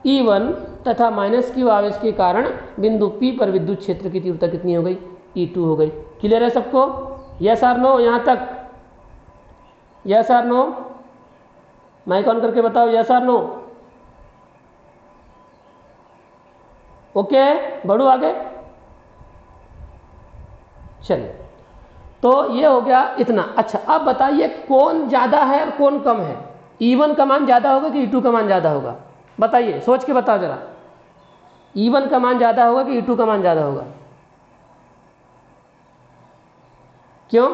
E1 तथा माइनस क्यू आवेश के कारण बिंदु P पर विद्युत क्षेत्र की तीव्रता कितनी हो गई, E2 हो गई। क्लियर है सबको? यस और नो? यहां तक यस और नो? माइक ऑन करके बताओ, यस और नो? ओके, बढ़ो आगे। चलिए, तो ये हो गया इतना। अच्छा, अब बताइए कौन ज्यादा है और कौन कम है? E1 का मान ज्यादा होगा कि E2 का मान ज्यादा होगा? बताइए, सोच के बताओ जरा। E1 का मान ज्यादा होगा कि E2 का मान ज्यादा होगा? क्यों?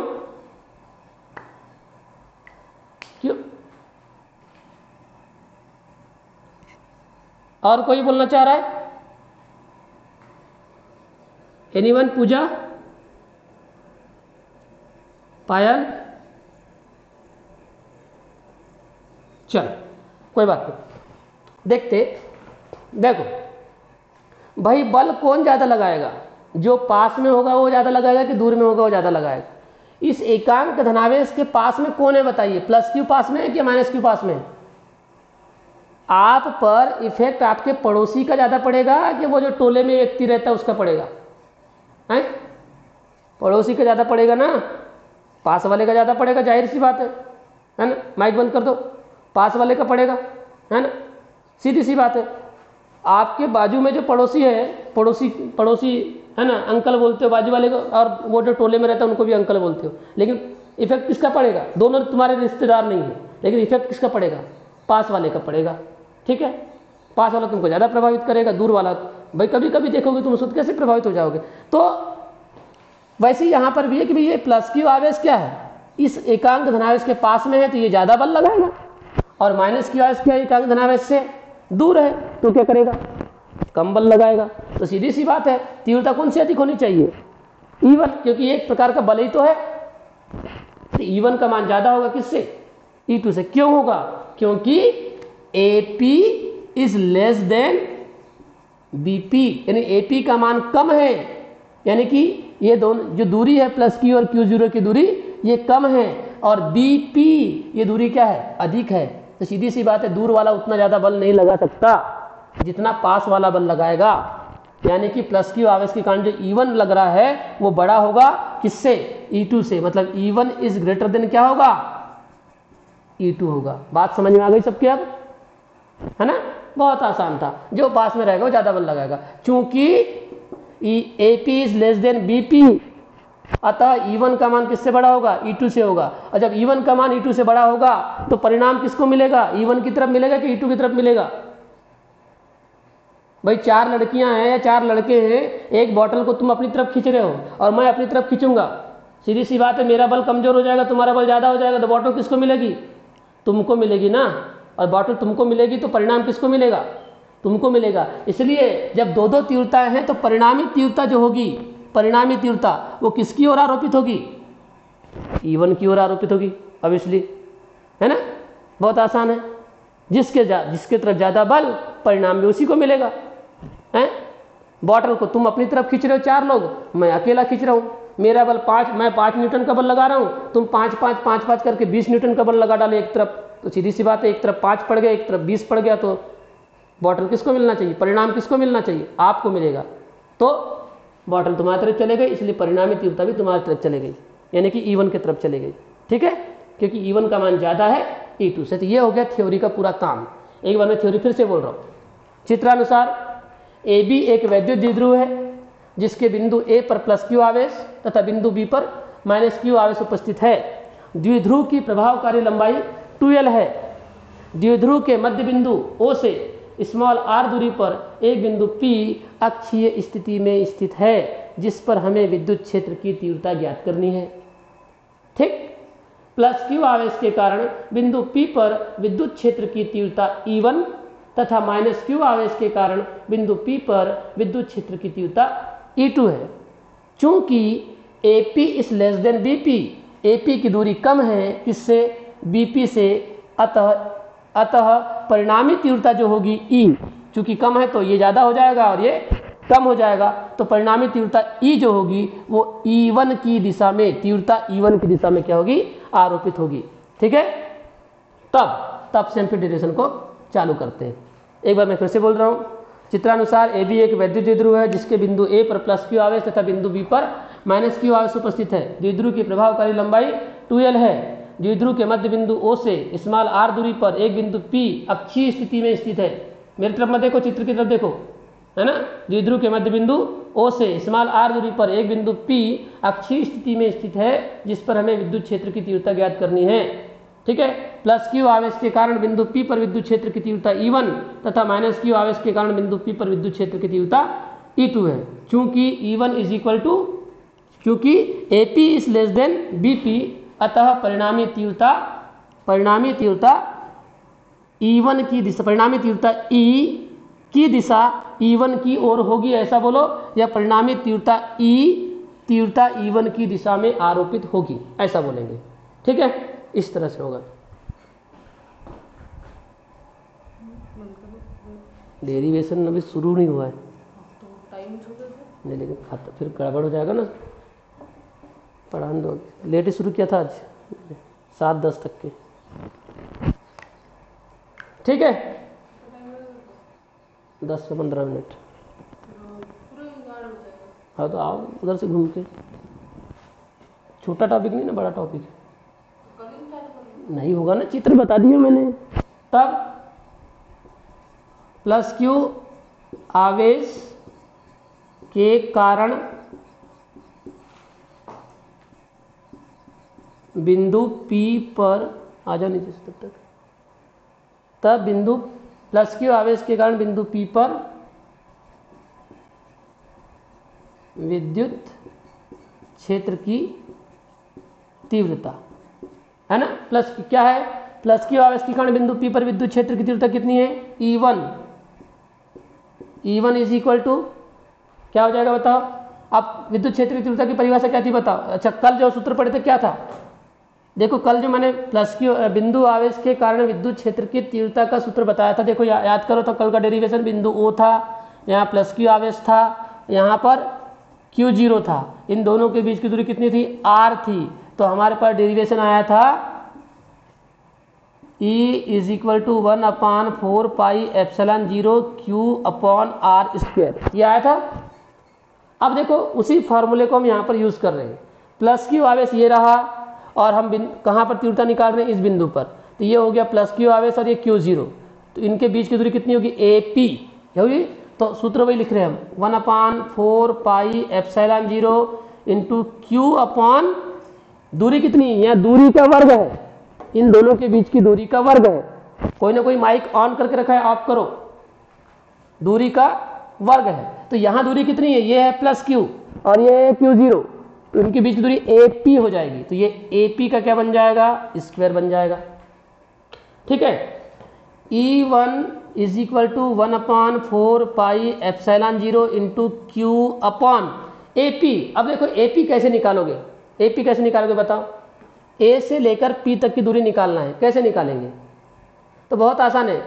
और कोई बोलना चाह रहा है? एनीवन? पूजा, पायल? चलो कोई बात नहीं, देखो भाई, बल कौन ज्यादा लगाएगा? जो पास में होगा वो ज्यादा लगाएगा कि दूर में होगा वो ज्यादा लगाएगा? इस एकांक धनावेश के पास में कौन है बताइए? प्लस क्यू पास में है कि माइनस क्यू पास में है? आप पर इफेक्ट आपके पड़ोसी का ज्यादा पड़ेगा कि वो जो टोले में व्यक्ति रहता है उसका पड़ेगा? है, पड़ोसी का ज्यादा पड़ेगा ना, पास वाले का ज्यादा पड़ेगा, जाहिर सी बात है ना? माइक बंद कर दो, पास वाले का पड़ेगा, है ना? सीधी सी बात है। आपके बाजू में जो पड़ोसी है, पड़ोसी है ना, अंकल बोलते हो बाजू वाले को, और वो जो टोले में रहता है उनको भी अंकल बोलते हो, लेकिन इफेक्ट किसका पड़ेगा? दोनों तुम्हारे रिश्तेदार नहीं है, लेकिन इफेक्ट किसका पड़ेगा? पास वाले का पड़ेगा। ठीक है, पास वाला तुमको ज्यादा प्रभावित करेगा, दूर वाला भाई कभी कभी देखोगे तुम उसको कैसे प्रभावित हो जाओगे। तो वैसे यहां पर भी है कि भाई ये प्लस क्यू आवेश क्या है, इस एकांक धनावेश के पास में है तो ये ज्यादा बल लगाएगा, और माइनस क्यू आवेश क्या एकांक धनावेश से दूर है तो क्या करेगा? कम बल लगाएगा। तो सीधी सी बात है, तीव्रता कौन सी अधिक होनी चाहिए? E1, क्योंकि एक प्रकार का बल ही तो है। तो E1 का मान ज्यादा होगा किससे? E2 से। क्यों होगा? क्योंकि AP is less than BP, यानी AP का मान कम है, यानी कि ये दोनों जो दूरी है प्लस Q और Q0 की दूरी ये कम है, और BP ये दूरी क्या है? अधिक है। तो सीधी सी बात है, दूर वाला उतना ज्यादा बल नहीं लगा सकता जितना पास वाला बल लगाएगा, यानी कि प्लस Q आवेश के कारण जो E1 लग रहा है वो बड़ा होगा किससे? E2 से। मतलब E1 इज ग्रेटर देन क्या होगा? E2 होगा। बात समझ में आ गई सबके अब? है ना, बहुत आसान था। जो पास में रहेगा वो ज्यादा बल लगाएगा। चूंकि AP is less than BP, अतः E1 का मान किससे बड़ा होगा? E2 से होगा। और जब E1 का मान E2 से बड़ा होगा तो परिणाम किसको मिलेगा? E1 की तरफ मिलेगा कि E2 की तरफ मिलेगा? भाई 4 लड़कियां हैं या 4 लड़के हैं, एक बॉटल को तुम अपनी तरफ खींच रहे हो और मैं अपनी तरफ खींचूंगा, सीधी सी बात है मेरा बल कमजोर हो जाएगा, तुम्हारा बल ज्यादा हो जाएगा, तो बॉटल किसको मिलेगी? तुमको मिलेगी ना। और बॉटल तुमको मिलेगी तो परिणाम किसको मिलेगा? तुमको मिलेगा। इसलिए जब दो दो तीव्रताएं हैं तो परिणामी तीव्रता जो होगी, परिणामी तीव्रता वो किसकी ओर आरोपित होगी? E1 की ओर आरोपित होगी ऑब्वियसली, है ना। बहुत आसान है, जिसके तरफ ज्यादा बल परिणाम भी उसी को मिलेगा। हैं, बॉटल को तुम अपनी तरफ खींच रहे हो 4 लोग, मैं अकेला खींच रहा हूं, मेरा बल 5, मैं 5 न्यूटन का बल लगा रहा हूं, तुम 5 करके 20 न्यूटन का बल लगा डाले एक तरफ, तो सीधी सी बात है एक तरफ 5 पड़ गया एक तरफ 20 पड़ गया, तो बॉटल किसको मिलना चाहिए? परिणाम किसको मिलना चाहिए? आपको मिलेगा। तो बॉटल तुम्हारी तरफ चले गई, इसलिए परिणामी तीव्रता भी तुम्हारी तरफ चले गई, यानी कि E1 की तरफ चले गई। ठीक है, क्योंकि E1 का मान ज्यादा है E2 से। तो ये हो गया थ्योरी का पूरा काम। एक बार मैं थ्योरी फिर से बोल रहा हूं। चित्रानुसार AB एक वैद्युत द्विध्रुव है जिसके बिंदु A पर प्लस Q आवेश तथा बिंदु B पर माइनस Q आवेश उपस्थित है। द्विध्रुव की प्रभावकारी लंबाई 2L है। द्विध्रुव के मध्य बिंदु O से स्मॉल r दूरी पर एक बिंदु P अक्षीय स्थिति में स्थित है, जिस पर हमें विद्युत क्षेत्र की तीव्रता ज्ञात करनी है। ठीक, प्लस Q आवेश के कारण बिंदु P पर विद्युत क्षेत्र की तीव्रता E1 तथा माइनस Q आवेश के कारण बिंदु P पर विद्युत क्षेत्र की तीव्रता E2 है। चूंकि AP is less than BP, AP की दूरी कम है किससे, BP से, अतः परिणामी तीव्रता जो होगी E, चूंकि कम है तो ये ज्यादा हो जाएगा और ये कम हो जाएगा, तो परिणामी तीव्रता E जो होगी वो E1 की दिशा में, तीव्रता E1 की दिशा में क्या होगी, आरोपित होगी। ठीक है, तब से हम फिर डेरिवेशन को चालू करते हैं। एक बार मैं फिर से बोल रहा हूं, चित्रानुसार AB एक वैद्युत द्विध्रुव है जिसके बिंदु A पर प्लस Q आवेश तथा बिंदु B पर माइनस Q आवेश उपस्थित है। द्विध्रुव की प्रभावकारी लंबाई 2L है। द्विध्रुव के मध्य बिंदु O से स्मॉल r दूरी पर एक बिंदु P अक्षीय स्थिति में स्थित है। मेरी तरफ मत देखो, चित्र की तरफ देखो, है ना। द्विध्रुव के मध्य बिंदु O से स्मॉल r दूरी पर एक बिंदु P अक्षीय स्थिति में स्थित है, जिस पर हमें विद्युत क्षेत्र की तीव्रता ज्ञात करनी है। ठीक है, प्लस Q आवेश के कारण बिंदु P पर विद्युत क्षेत्र की तीव्रता E1 तथा माइनस Q आवेश के कारण बिंदु P पर विद्युत क्षेत्र की तीव्रता E2 है। चूंकि E1 इज इक्वल टू, क्योंकि AP is less than BP, अतः परिणामी तीव्रता E1 की दिशा, परिणामी तीव्रता E की दिशा E1 की ओर होगी, ऐसा बोलो, या परिणामी तीव्रता E1 की दिशा में आरोपित होगी, ऐसा बोलेंगे। ठीक है, इस तरह से होगा। डेरिवेशन अभी शुरू नहीं हुआ है नहीं, लेकिन फिर गड़बड़ हो जाएगा ना, पढ़ाने दो। लेट ही शुरू किया था आज 7:10 तक के। ठीक है, 10 से 15 मिनट। हाँ तो आओ उधर से घूम के, छोटा टॉपिक नहीं ना, बड़ा टॉपिक नहीं होगा ना, चित्र बता दिए मैंने। तब प्लस Q आवेश के कारण बिंदु P पर, आ जाओ नीचे से तब तक, तब बिंदु प्लस Q आवेश के कारण बिंदु P पर विद्युत क्षेत्र की तीव्रता, है ना। प्लस क्या है, प्लस Q आवेश के कारण बिंदु P पर विद्युत क्षेत्र की तीव्रता कितनी है, E1 इज इक्वल टू क्या हो जाएगा बताओ। अब विद्युत क्षेत्र की तीव्रता की परिभाषा क्या थी बताओ। अच्छा, कल जो सूत्र पढ़े थे क्या था, देखो कल जो मैंने प्लस Q बिंदु आवेश के कारण विद्युत क्षेत्र की तीव्रता का सूत्र बताया था। देखो याद करो तो कल का डेरिवेशन, बिंदु O था, यहाँ प्लस Q आवेश था, यहाँ पर Q0 था, इन दोनों के बीच की दूरी कितनी थी, R थी। तो हमारे पास डेरिवेशन आया था E is equal to 1/4 pi epsilon 0 Q/r², ये आया था। अब देखो उसी फॉर्मूले को हम यहाँ पर यूज कर रहे हैं। प्लस Q आवेश ये रहा और हम कहाँ पर तीव्रता निकाल रहे हैं, इस बिंदु पर, तो ये हो गया प्लस Q आवेश और ये Q0, तो इनके बीच की दूरी कितनी होगी, AP होगी। तो सूत्र वही लिख रहे हैं हम, 1/4 पाई एप्सिलॉन 0 इंटू Q/, दूरी कितनी, यहाँ दूरी का वर्ग है, इन दोनों के बीच की दूरी का वर्ग है। कोई ना कोई माइक ऑन करके रखा है, ऑफ करो, दूरी का वर्ग है। तो यहां दूरी कितनी है, ये है प्लस Q और ये है Q0, तो इनके बीच की दूरी AP हो जाएगी। तो ये AP का क्या बन जाएगा, स्क्वायर बन जाएगा। ठीक है, E1 is equal to 1/4 pi epsilon 0 into Q/AP। अब देखो AP कैसे निकालोगे, AP कैसे निकालोगे बताओ। A से लेकर P तक की दूरी निकालना है, कैसे निकालेंगे, तो बहुत आसान है।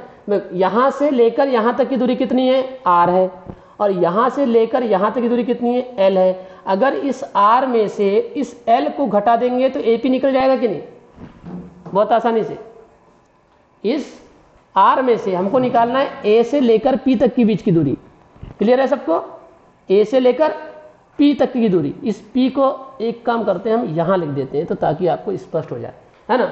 यहां से लेकर यहां तक की दूरी कितनी है, R है, और यहां से लेकर यहां तक की दूरी कितनी है, L है। अगर इस R में से इस L को घटा देंगे तो AP निकल जाएगा कि नहीं, बहुत आसानी से। इस R में से हमको निकालना है A से लेकर P तक की बीच की दूरी। क्लियर है सबको, A से लेकर P तक की दूरी। इस P को एक काम करते हैं हम यहां लिख देते हैं, तो ताकि आपको स्पष्ट हो जाए, है ना।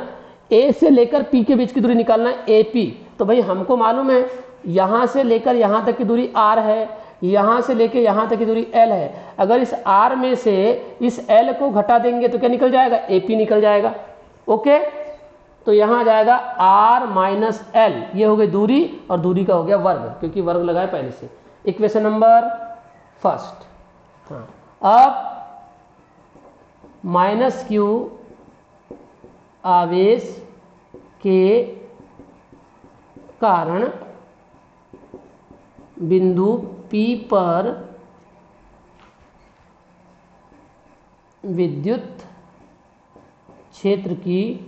A से लेकर P के बीच की दूरी निकालना है AP, तो भाई हमको मालूम है यहां से लेकर यहां तक की दूरी R है, यहां से लेकर यहां तक की दूरी L है। अगर इस R में से इस L को घटा देंगे तो क्या निकल जाएगा, AP निकल जाएगा। ओके, तो यहाँ आ जाएगा r माइनस एल, ये हो गई दूरी और दूरी का हो गया वर्ग, क्योंकि वर्ग लगाए पहले से। Equation number first. हाँ, अब माइनस क्यू आवेश के कारण बिंदु P पर विद्युत क्षेत्र की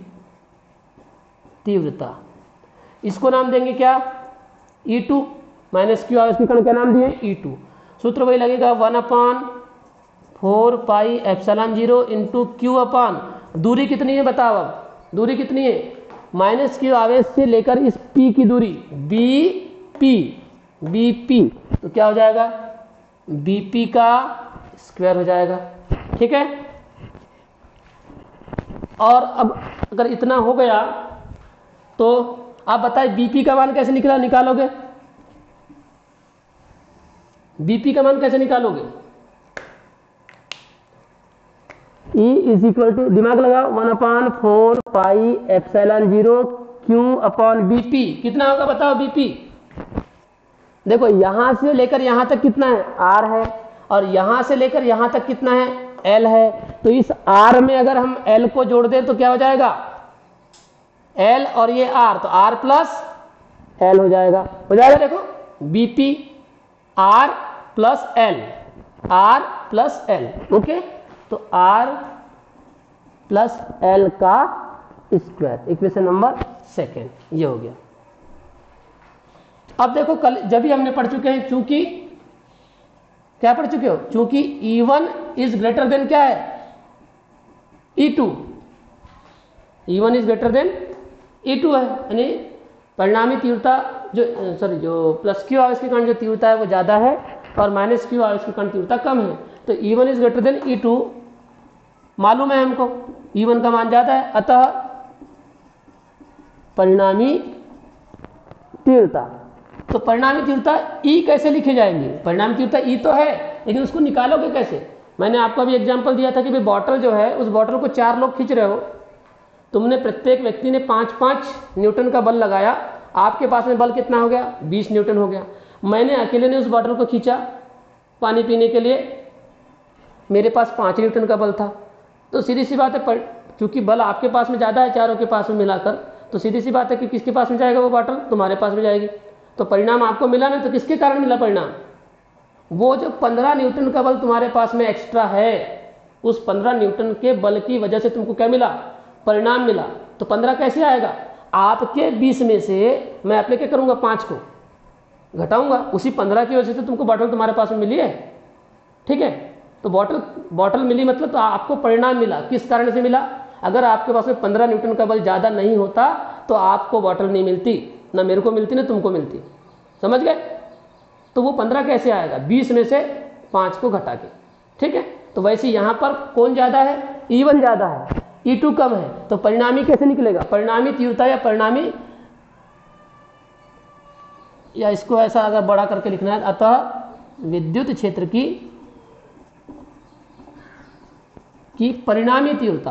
तीव्रता, इसको नाम देंगे क्या, E2। माइनस क्यू आवेश के कारण क्या नाम दिए, E2। सूत्र वही लगेगा 1/4πε0 इंटू क्यू अपान, दूरी कितनी है बताओ, अब दूरी कितनी है, माइनस क्यू आवेश से लेकर इस P की दूरी BP, तो क्या हो जाएगा, BP का स्क्वायर हो जाएगा। ठीक है, और अब अगर इतना हो गया तो आप बताइए BP का मान कैसे निकालोगे, BP का मान कैसे निकालोगे, E इज इक्वल टू, दिमाग लगाओ, 1/4πε0 Q अपॉन BP, कितना होगा बताओ BP। देखो यहां से लेकर यहां तक कितना है, R है, और यहां से लेकर यहां तक कितना है, L है। तो इस R में अगर हम L को जोड़ दें तो क्या हो जाएगा, L और ये R, तो R प्लस L हो जाएगा, देखो BP R plus L, R plus L, okay, तो R प्लस L का स्क्वायर, इक्वेशन नंबर सेकेंड, ये हो गया। अब देखो कल जब भी हमने पढ़ चुके हैं, चूंकि क्या पढ़ चुके हो, चूंकि E1 इज ग्रेटर देन क्या है, E2, E1 is greater than E2 है, यानी परिणामी तीव्रता जो प्लस क्यू आवेश के कारण जो तीव्रता है वो ज्यादा है और माइनस क्यू आवेश के कारण तीव्रता कम है। तो E1 is greater than E2 मालूम है हमको, E1 का मान ज्यादा है, अतः परिणामी तीव्रता, तो परिणामी तीव्रता E कैसे लिखे जाएंगे, परिणामी तीव्रता E तो है, लेकिन उसको निकालोगे कैसे। मैंने आपको अभी एग्जांपल दिया था कि भाई बॉटल जो है, उस बॉटल को 4 लोग खींच रहे हो, तुमने प्रत्येक व्यक्ति ने 5-5 न्यूटन का बल लगाया, आपके पास में बल कितना हो गया, 20 न्यूटन हो गया। मैंने अकेले ने उस बॉटल को खींचा पानी पीने के लिए, मेरे पास 5 न्यूटन का बल था, तो सीधी सी बात है, क्योंकि बल आपके पास में ज़्यादा है चारों के पास में मिलाकर, तो सीधी सी बात है कि किसके पास में जाएगा वो बॉटल, तुम्हारे पास में जाएगी। तो परिणाम आपको मिला ना, तो किसके कारण मिला परिणाम, वो जो 15 न्यूटन का बल तुम्हारे पास में एक्स्ट्रा है, उस 15 न्यूटन के बल की वजह से तुमको क्या मिला, परिणाम मिला। तो 15 कैसे आएगा, आपके 20 में से मैं अपने क्या करूंगा, 5 को घटाऊंगा, उसी 15 की वजह से तुमको बॉटल तुम्हारे पास में मिली है। ठीक है, तो बॉटल मिली मतलब तो आपको परिणाम मिला, किस कारण से मिला, अगर आपके पास में 15 न्यूटन का बल ज्यादा नहीं होता तो आपको बॉटल नहीं मिलती, ना मेरे को मिलती ना तुमको मिलती, समझ गए। तो वो 15 कैसे आएगा, 20 में से 5 को घटा के। ठीक है, तो वैसे यहां पर कौन ज्यादा है, E1 ज्यादा है, E2 कम है, तो परिणामी कैसे निकलेगा, परिणामी तीव्रता या परिणामी, या इसको ऐसा अगर बड़ा करके लिखना है, अतः विद्युत क्षेत्र की परिणामी तीव्रता,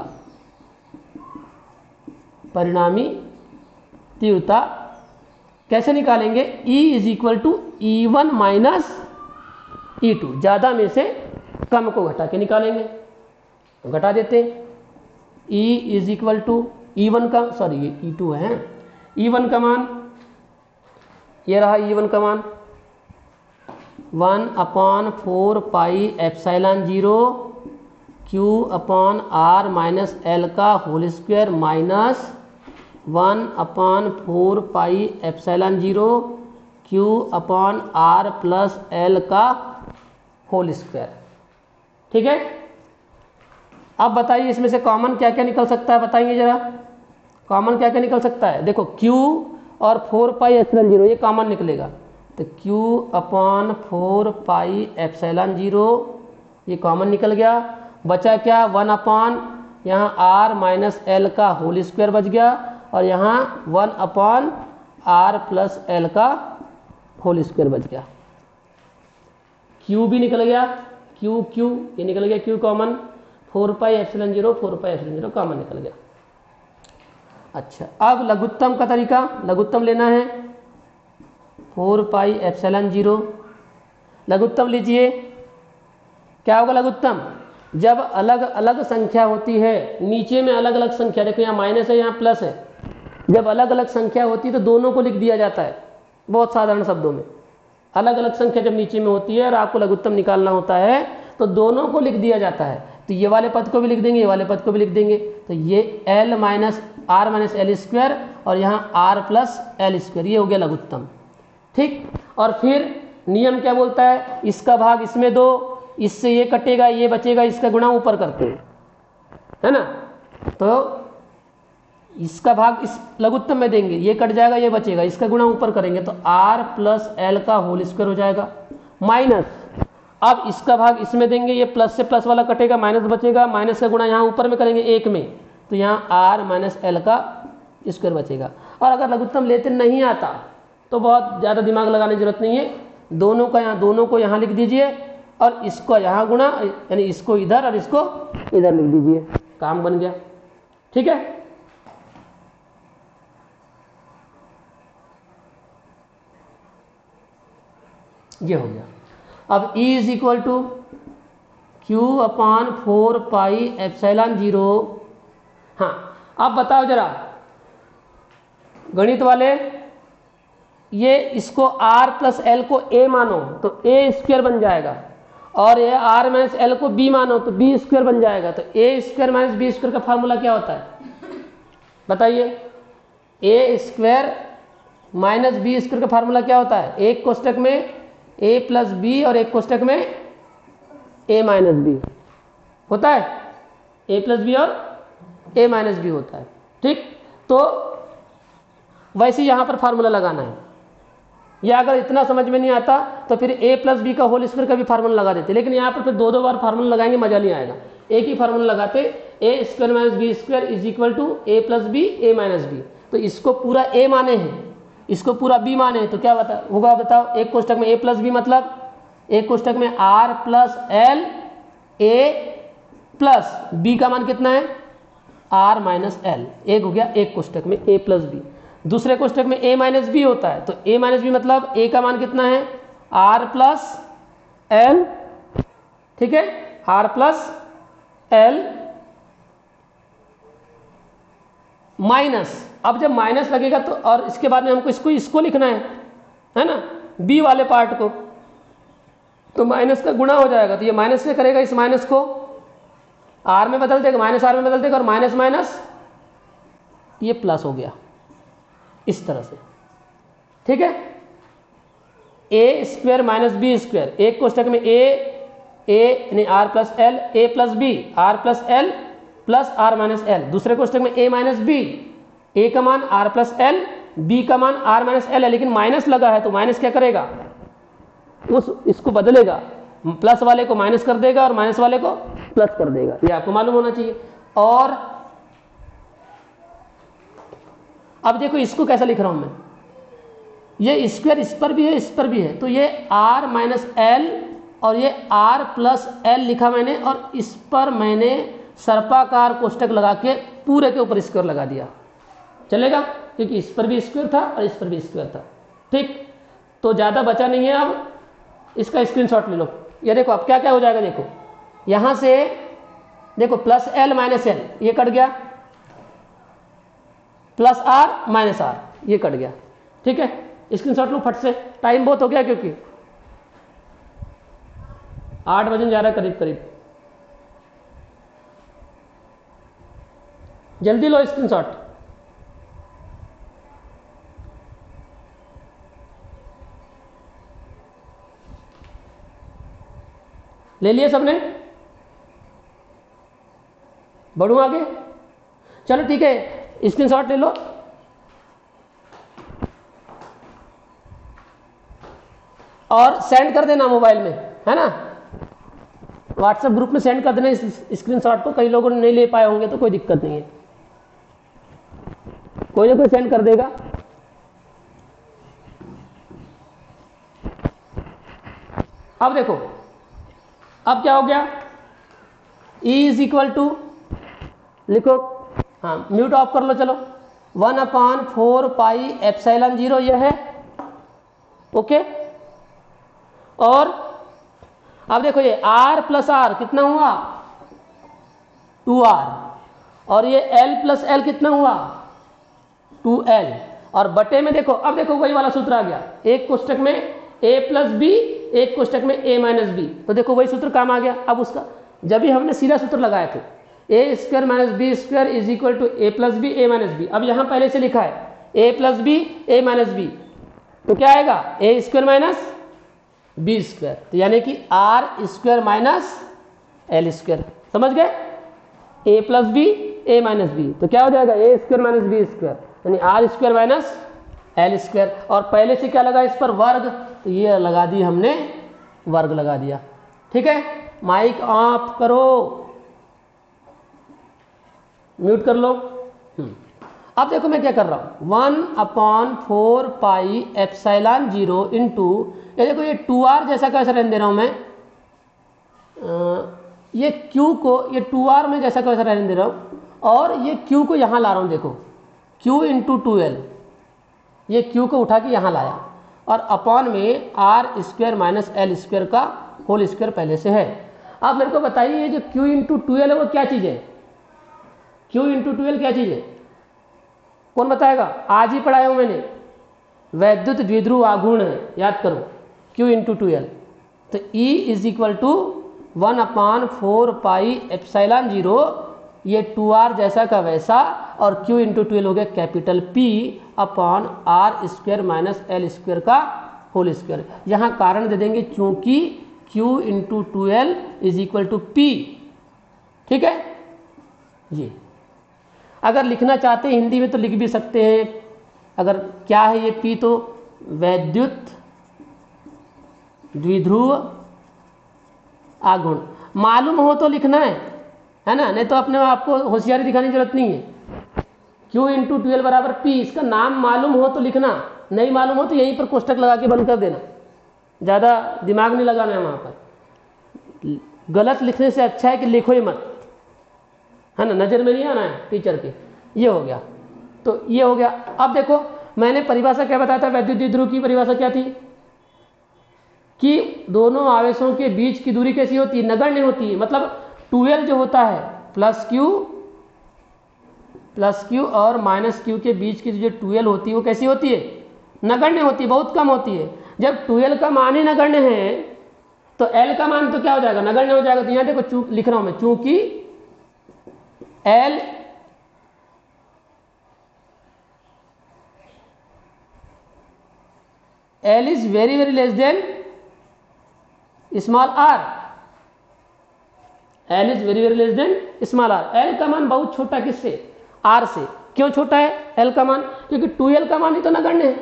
परिणामी तीव्रता कैसे निकालेंगे, E is equal to E1 minus E2, ज्यादा में से कम को घटा के निकालेंगे, तो घटा देते हैं, E is equal to E1 का, सॉरी ये E2 है, E1 का मान ये रहा, E1 का मान 1/4πε0 Q upon R minus L का whole square minus 1/4πε0 Q upon R plus L का होल स्क्वायर। ठीक है, अब बताइए इसमें से कॉमन क्या क्या निकल सकता है, बताइए जरा, कॉमन क्या क्या निकल सकता है। देखो Q और 4πε0 ये कॉमन निकलेगा, तो Q अपॉन 4πε0 ये कॉमन निकल गया, बचा क्या, 1 अपॉन यहाँ R माइनस L का होल स्क्वायर बच गया, और यहाँ 1 अपॉन R प्लस L का होल स्क्वायर बच गया। Q भी निकल गया, Q ये निकल गया, Q कॉमन, 4πε0 कॉमन निकल गया। अच्छा, अब लघुत्तम का तरीका, लघुत्तम लेना है 4 पाई एप्सिलॉन 0। लघुत्तम लीजिए, क्या होगा लघुत्तम? जब अलग अलग संख्या होती है, नीचे में अलग अलग संख्या, देखो यहाँ माइनस है यहाँ प्लस है, जब अलग अलग संख्या होती है तो दोनों को लिख दिया जाता है। बहुत साधारण शब्दों में, अलग अलग संख्या जब नीचे में होती है और आपको लघुत्तम निकालना होता है तो दोनों को लिख दिया जाता है। तो ये वाले पद को भी लिख देंगे, ये वाले पद को भी लिख देंगे। तो ये l minus R minus L square और यहाँ r प्लस एल स्क्वायर, ये हो गया लघुत्तम। ठीक, और फिर नियम क्या बोलता है? इसका भाग इसमें दो, इससे ये कटेगा, ये बचेगा, इसका गुणा ऊपर करते हैं, है ना। तो इसका भाग इस लघुत्तम में देंगे, ये कट जाएगा, ये बचेगा, इसका गुणा ऊपर करेंगे तो r प्लस एल का होल स्क्वायर हो जाएगा। माइनस, अब इसका भाग इसमें देंगे, ये प्लस से प्लस वाला कटेगा, माइनस बचेगा, माइनस का गुणा यहाँ ऊपर में करेंगे एक में, तो यहाँ r माइनस एल का स्क्वायर बचेगा। और अगर लघुत्तम लेते नहीं आता तो बहुत ज़्यादा दिमाग लगाने की जरूरत नहीं है, दोनों को यहाँ लिख दीजिए और इसको यहाँ गुणा, यानी इसको इधर और इसको इधर लिख दीजिए, काम बन गया। ठीक है, ये हो गया। अब E is equal to Q upon 4 pi epsilon 0। हाँ, अब बताओ जरा गणित वाले, ये इसको r प्लस एल को a मानो तो a स्क्वायर बन जाएगा, और ये r माइनस एल को b मानो तो b स्क्वायर बन जाएगा। तो a square minus b square का फार्मूला क्या होता है बताइए? a square minus b square का फार्मूला क्या होता है? एक कोष्टक में a प्लस बी और एक कोष्टक में a माइनस बी होता है, a प्लस बी और a माइनस बी होता है। ठीक, तो वैसे यहां पर फार्मूला लगाना है, या अगर इतना समझ में नहीं आता तो फिर a प्लस बी का होल स्क्वायर का भी फार्मूला लगा देते, लेकिन यहाँ पर फिर दो बार फार्मूला लगाएंगे, मजा नहीं आएगा। एक ही फार्मूला लगाते, a square minus B square is equal to a plus B a minus B. तो इसको पूरा a माने हैं, इसको पूरा b माने हैं, तो क्या होगा बताओ? एक कोष्टक में a प्लस बी मतलब एक कोष्टक में r plus L a plus b का मान कितना है? r minus L. एक हो गया एक कोष्टक में a प्लस बी। दूसरे कोष्टक में a माइनस बी होता है, तो a माइनस बी मतलब a का मान कितना है? r plus L. ठीक है, r प्लस एल माइनस, अब जब माइनस लगेगा तो, और इसके बाद में हमको इसको लिखना है ना, b वाले पार्ट को, तो माइनस का गुणा हो जाएगा, तो ये माइनस से करेगा, इस माइनस को r में बदल देगा, माइनस r में बदल देगा, और माइनस माइनस ये प्लस हो गया, इस तरह से। ठीक है, a square minus B square, एक कोष्टक में a यानी r plus L, a plus B, r plus L plus r minus L. दूसरे कोष्टक में a माइनस बी, a का मान r प्लस एल, b का मान r माइनस एल है, लेकिन माइनस लगा है तो माइनस क्या करेगा? इसको बदलेगा, प्लस वाले को माइनस कर देगा और माइनस वाले को प्लस कर देगा, ये आपको मालूम होना चाहिए। और अब देखो इसको कैसा लिख रहा हूं मैं, ये स्क्वायर इस पर भी है, इस पर भी है, तो ये r माइनस एल और ये r प्लस एल लिखा मैंने, और इस पर मैंने सर्पाकार कोष्टक लगा के पूरे के ऊपर स्क्वायर लगा दिया, चलेगा? क्योंकि इस पर भी स्क्वायर था और इस पर भी स्क्वायर था। ठीक, तो ज़्यादा बचा नहीं है। अब इसका स्क्रीनशॉट ले लो। ये देखो अब क्या क्या हो जाएगा, देखो यहाँ से देखो प्लस एल माइनस एल ये कट गया, प्लस आर माइनस आर ये कट गया। ठीक है, स्क्रीनशॉट लो फट से, टाइम बहुत हो गया क्योंकि 8 बजने जा रहा है करीब करीब, जल्दी लो स्क्रीनशॉट। ले लिए सबने? बढ़ूं आगे? चलो ठीक है, स्क्रीनशॉट ले लो। और सेंड कर देना मोबाइल में, है ना, व्हाट्सएप ग्रुप में सेंड कर देना इस स्क्रीनशॉट को। कई लोगों ने नहीं ले पाए होंगे तो कोई दिक्कत नहीं है, कोई ना कोई सेंड कर देगा। अब देखो अब क्या हो गया, E इज इक्वल टू, लिखो, हाँ म्यूट ऑफ कर लो, चलो 1/4πε0 यह है। ओके, और अब देखो ये r प्लस r कितना हुआ 2r, और ये l प्लस l कितना हुआ 2l, और बटे में देखो, अब देखो वही वाला सूत्र आ गया, एक कोष्टक में a प्लस बी, एक कोष्टक में a माइनस बी, तो देखो वही सूत्र काम आ गया। अब उसका जब भी हमने सीधा सूत्र लगाए थे a square minus B square is equal to a plus B a minus B, अब यहाँ पहले से लिखा है a plus B a minus B, तो क्या आएगा a square minus B square, तो यानी कि r square minus l square, समझ गए, a plus B a minus B, तो क्या हो जाएगा a square minus B square, यानी r square minus l square, और पहले से क्या लगा इस पर वर्ग, तो ये लगा दी हमने वर्ग लगा दिया। ठीक है, माइक ऑफ करो, म्यूट कर लो। अब देखो मैं क्या कर रहा हूं, 1/4πε0 इंटू, ये देखो ये 2r जैसा कैसे रहने दे रहा हूं मैं, ये q को ये 2r में जैसा कैसा रहने दे रहा हूं, और ये q को यहां ला रहा हूं, देखो q इंटू 2l, ये q को उठा के यहां लाया, और अपॉन में r square minus l square का होल स्क्वायर पहले से है। अब मेरे को बताइए ये जो q इंटू 2l है वो क्या चीज है, q इंटू 2l क्या चीज है, कौन बताएगा, आज ही पढ़ाया हूं मैंने, वैद्युत द्विध्रुव आघूर्ण है, याद करो q इंटू 2l, तो E इज इक्वल टू 1/4πε0, ये 2r जैसा का वैसा, और q इंटू 2l हो गया capital P upon r square minus l square का होल स्क्वायर। यहाँ कारण दे देंगे चूंकि q into 2l is equal to P। ठीक है जी, अगर लिखना चाहते हैं हिंदी में तो लिख भी सकते हैं, अगर क्या है ये P, तो वैद्युत द्विध्रुव आघूर्ण, मालूम हो तो लिखना है ना, नहीं तो अपने आपको होशियारी दिखाने की जरूरत नहीं है। Q इंटू 2l बराबर P, इसका नाम मालूम हो तो लिखना, नहीं मालूम हो तो यहीं पर कोष्टक लगा के बंद कर देना, ज़्यादा दिमाग नहीं लगाना है वहाँ पर, गलत लिखने से अच्छा है कि लिखो ही मत, है ना, नज़र में नहीं आना है टीचर के। ये हो गया, तो ये हो गया। अब देखो मैंने परिभाषा क्या बताया था, वैद्युत द्विध्रुव की परिभाषा क्या थी, कि दोनों आवेशों के बीच की दूरी कैसी होती है, नगण्य होती है, मतलब 2l जो होता है प्लस q और माइनस q के बीच की जो 2l होती है वो कैसी होती है, नगण्य होती है, बहुत कम होती है। जब 2l का मान ही नगण्य है तो l का मान तो क्या हो जाएगा, नगण्य हो जाएगा। तो यहाँ देखो लिख रहा हूं मैं, चूंकि l is very very less than small r, l is very very less than small r, l का मान बहुत छोटा किससे, r से। क्यों छोटा है l का मान, क्योंकि 2l का मान ही तो नगण्य है,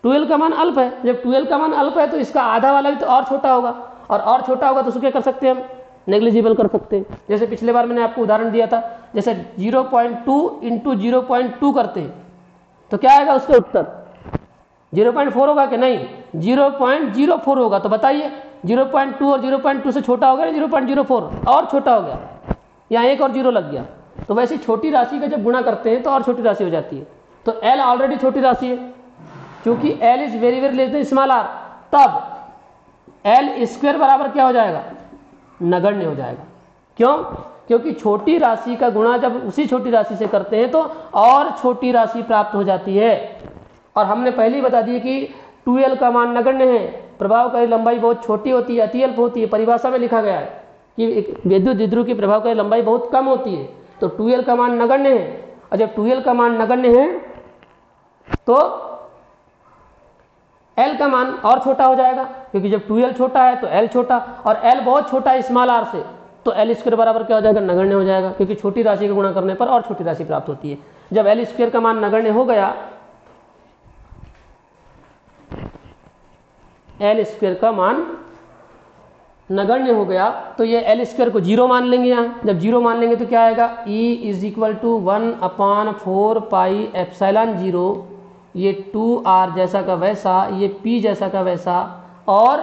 2l का मान अल्प है, जब 2l का मान अल्प है तो इसका आधा वाला भी तो और छोटा होगा, और छोटा होगा तो उसको क्या कर सकते हैं हम, नेग्लिजिबल कर सकते हैं। जैसे पिछले बार मैंने आपको उदाहरण दिया था, जैसे 0.2 इंटू 0.2 करते हैं तो क्या आएगा उसका उत्तर, 0.4 होगा कि नहीं, 0.04 होगा। तो बताइए 0.2 और 0.2 से छोटा हो गया ना 0.04, और छोटा हो गया, यहाँ एक और जीरो लग गया। तो वैसे छोटी राशि का जब गुणा करते हैं तो और छोटी राशि हो जाती है। तो l ऑलरेडी छोटी राशि है, क्योंकि l is very very less than small r, तब l स्क्वायर बराबर क्या हो जाएगा, नगण्य हो जाएगा। क्यों, क्योंकि छोटी राशि का गुणा जब उसी छोटी राशि से करते हैं तो और छोटी राशि प्राप्त हो जाती है। और हमने पहले ही बता दिया कि 2l का मान नगण्य है, प्रभावकारी लंबाई बहुत छोटी होती है, अति अल्प होती है। परिभाषा में लिखा गया है कि विद्युत द्विध्रुव की प्रभावकारी लंबाई बहुत कम होती है, तो 2l का मान नगण्य है। और जब 2l का मान नगण्य है तो l का मान और छोटा हो जाएगा, क्योंकि जब 2l छोटा है तो l छोटा, और l बहुत छोटा है स्मॉल r से, तो l स्क्वायर बराबर क्या हो जाएगा, नगण्य हो जाएगा, क्योंकि छोटी राशि का गुणा करने पर और छोटी राशि प्राप्त होती है। जब l स्क्वायर का मान नगण्य हो गया, l स्क्वायर का मान नगण्य हो गया, तो ये l स्क्वायर को 0 मान लेंगे। यहाँ जब 0 मान लेंगे तो क्या आएगा, E इज इक्वल टू 1/4πε0, ये 2r जैसा का वैसा, ये p जैसा का वैसा, और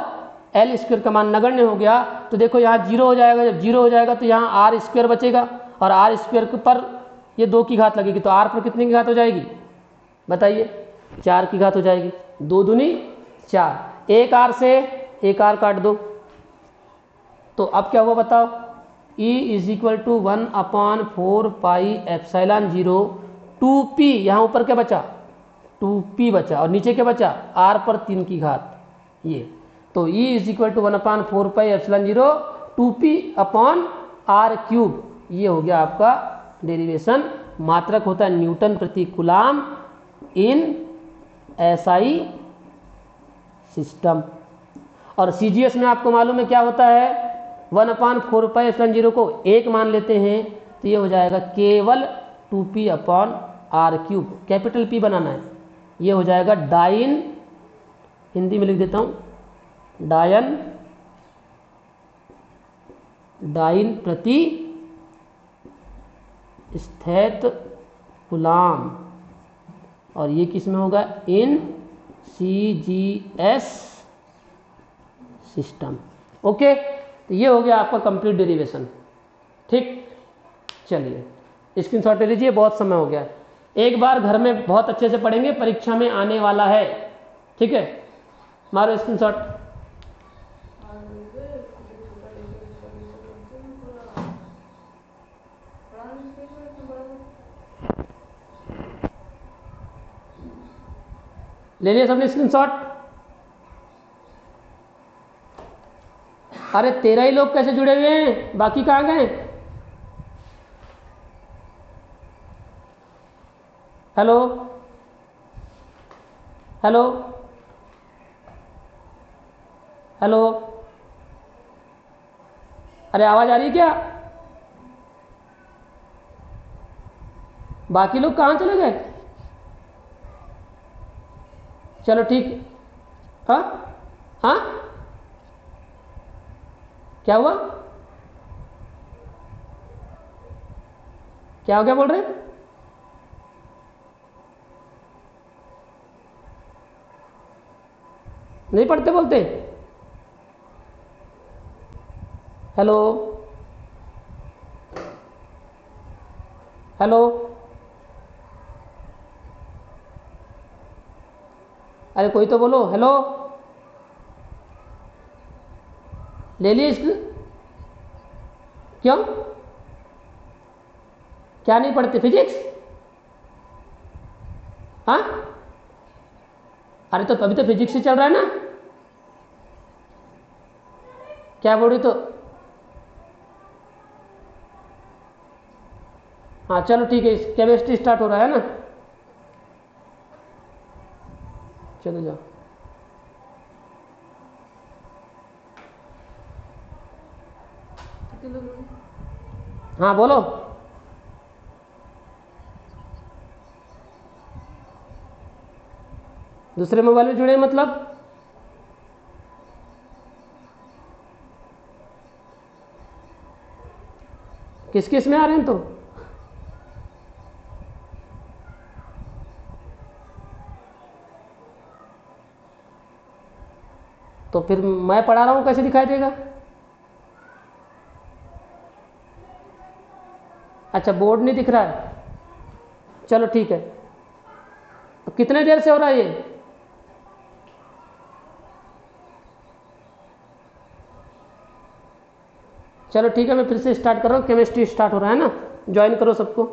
l स्क्वायर का मान नगण्य हो गया। तो देखो यहाँ 0 हो जाएगा, जब 0 हो जाएगा तो यहाँ r स्क्वायर बचेगा, और r स्क्वायर पर ये 2 की घात लगेगी तो r पर कितने की घात हो जाएगी बताइए, 4 की घात हो जाएगी। 2 दूनी 4, एक r से एक r काट दो, तो अब क्या हुआ बताओ, E is equal to 1/4πε0 2p, यहाँ ऊपर क्या बचा 2p बचा, और नीचे क्या बचा r पर 3 की घात, ये तो E is equal to 1/4πε0 2p/r³, ये हो गया आपका डेरिवेशन। मात्रक होता है न्यूटन प्रति कूलाम इन एसआई सिस्टम। और सीजीएस में आपको मालूम है क्या होता है, 1/4πε0 को 1 मान लेते हैं तो ये हो जाएगा केवल 2p/r³, कैपिटल P बनाना है, ये हो जाएगा डाइन, हिंदी में लिख देता हूँ डाइन प्रति स्थैत कूलाम, और ये किस में होगा इन सीजीएस सिस्टम। ओके, तो ये हो गया आपका कंप्लीट डेरिवेशन। ठीक, चलिए स्क्रीनशॉट ले लीजिए, बहुत समय हो गया, एक बार घर में बहुत अच्छे से पढ़ेंगे, परीक्षा में आने वाला है। ठीक है, मारो स्क्रीनशॉट। ले लिया सबने स्क्रीनशॉट? अरे 13 ही लोग कैसे जुड़े हुए हैं, बाकी कहाँ गए? हेलो हेलो हेलो, अरे आवाज आ रही है क्या? बाकी लोग कहाँ चले गए? चलो ठीक, हाँ हाँ, क्या हुआ, क्या हो गया बोल रहे? नहीं पढ़ते बोलते? हेलो हेलो, अरे कोई तो बोलो, हेलो, ले लिए इसको? क्यों, क्या नहीं पढ़ते फिजिक्स? हाँ, अरे तो अभी तो फिजिक्स ही चल रहा है ना, क्या बोल रही? तो हाँ चलो ठीक है, केमिस्ट्री स्टार्ट हो रहा है ना, चलो जाओ। हाँ बोलो। दूसरे मोबाइल में जुड़े मतलब? किस किस में आ रहे हैं? तो फिर मैं पढ़ा रहा हूं कैसे दिखाई देगा? अच्छा, बोर्ड नहीं दिख रहा है, चलो ठीक है। तो कितने देर से हो रहा है ये? चलो ठीक है, मैं फिर से स्टार्ट कर रहा हूँ, केमिस्ट्री स्टार्ट हो रहा है ना, ज्वाइन करो सबको।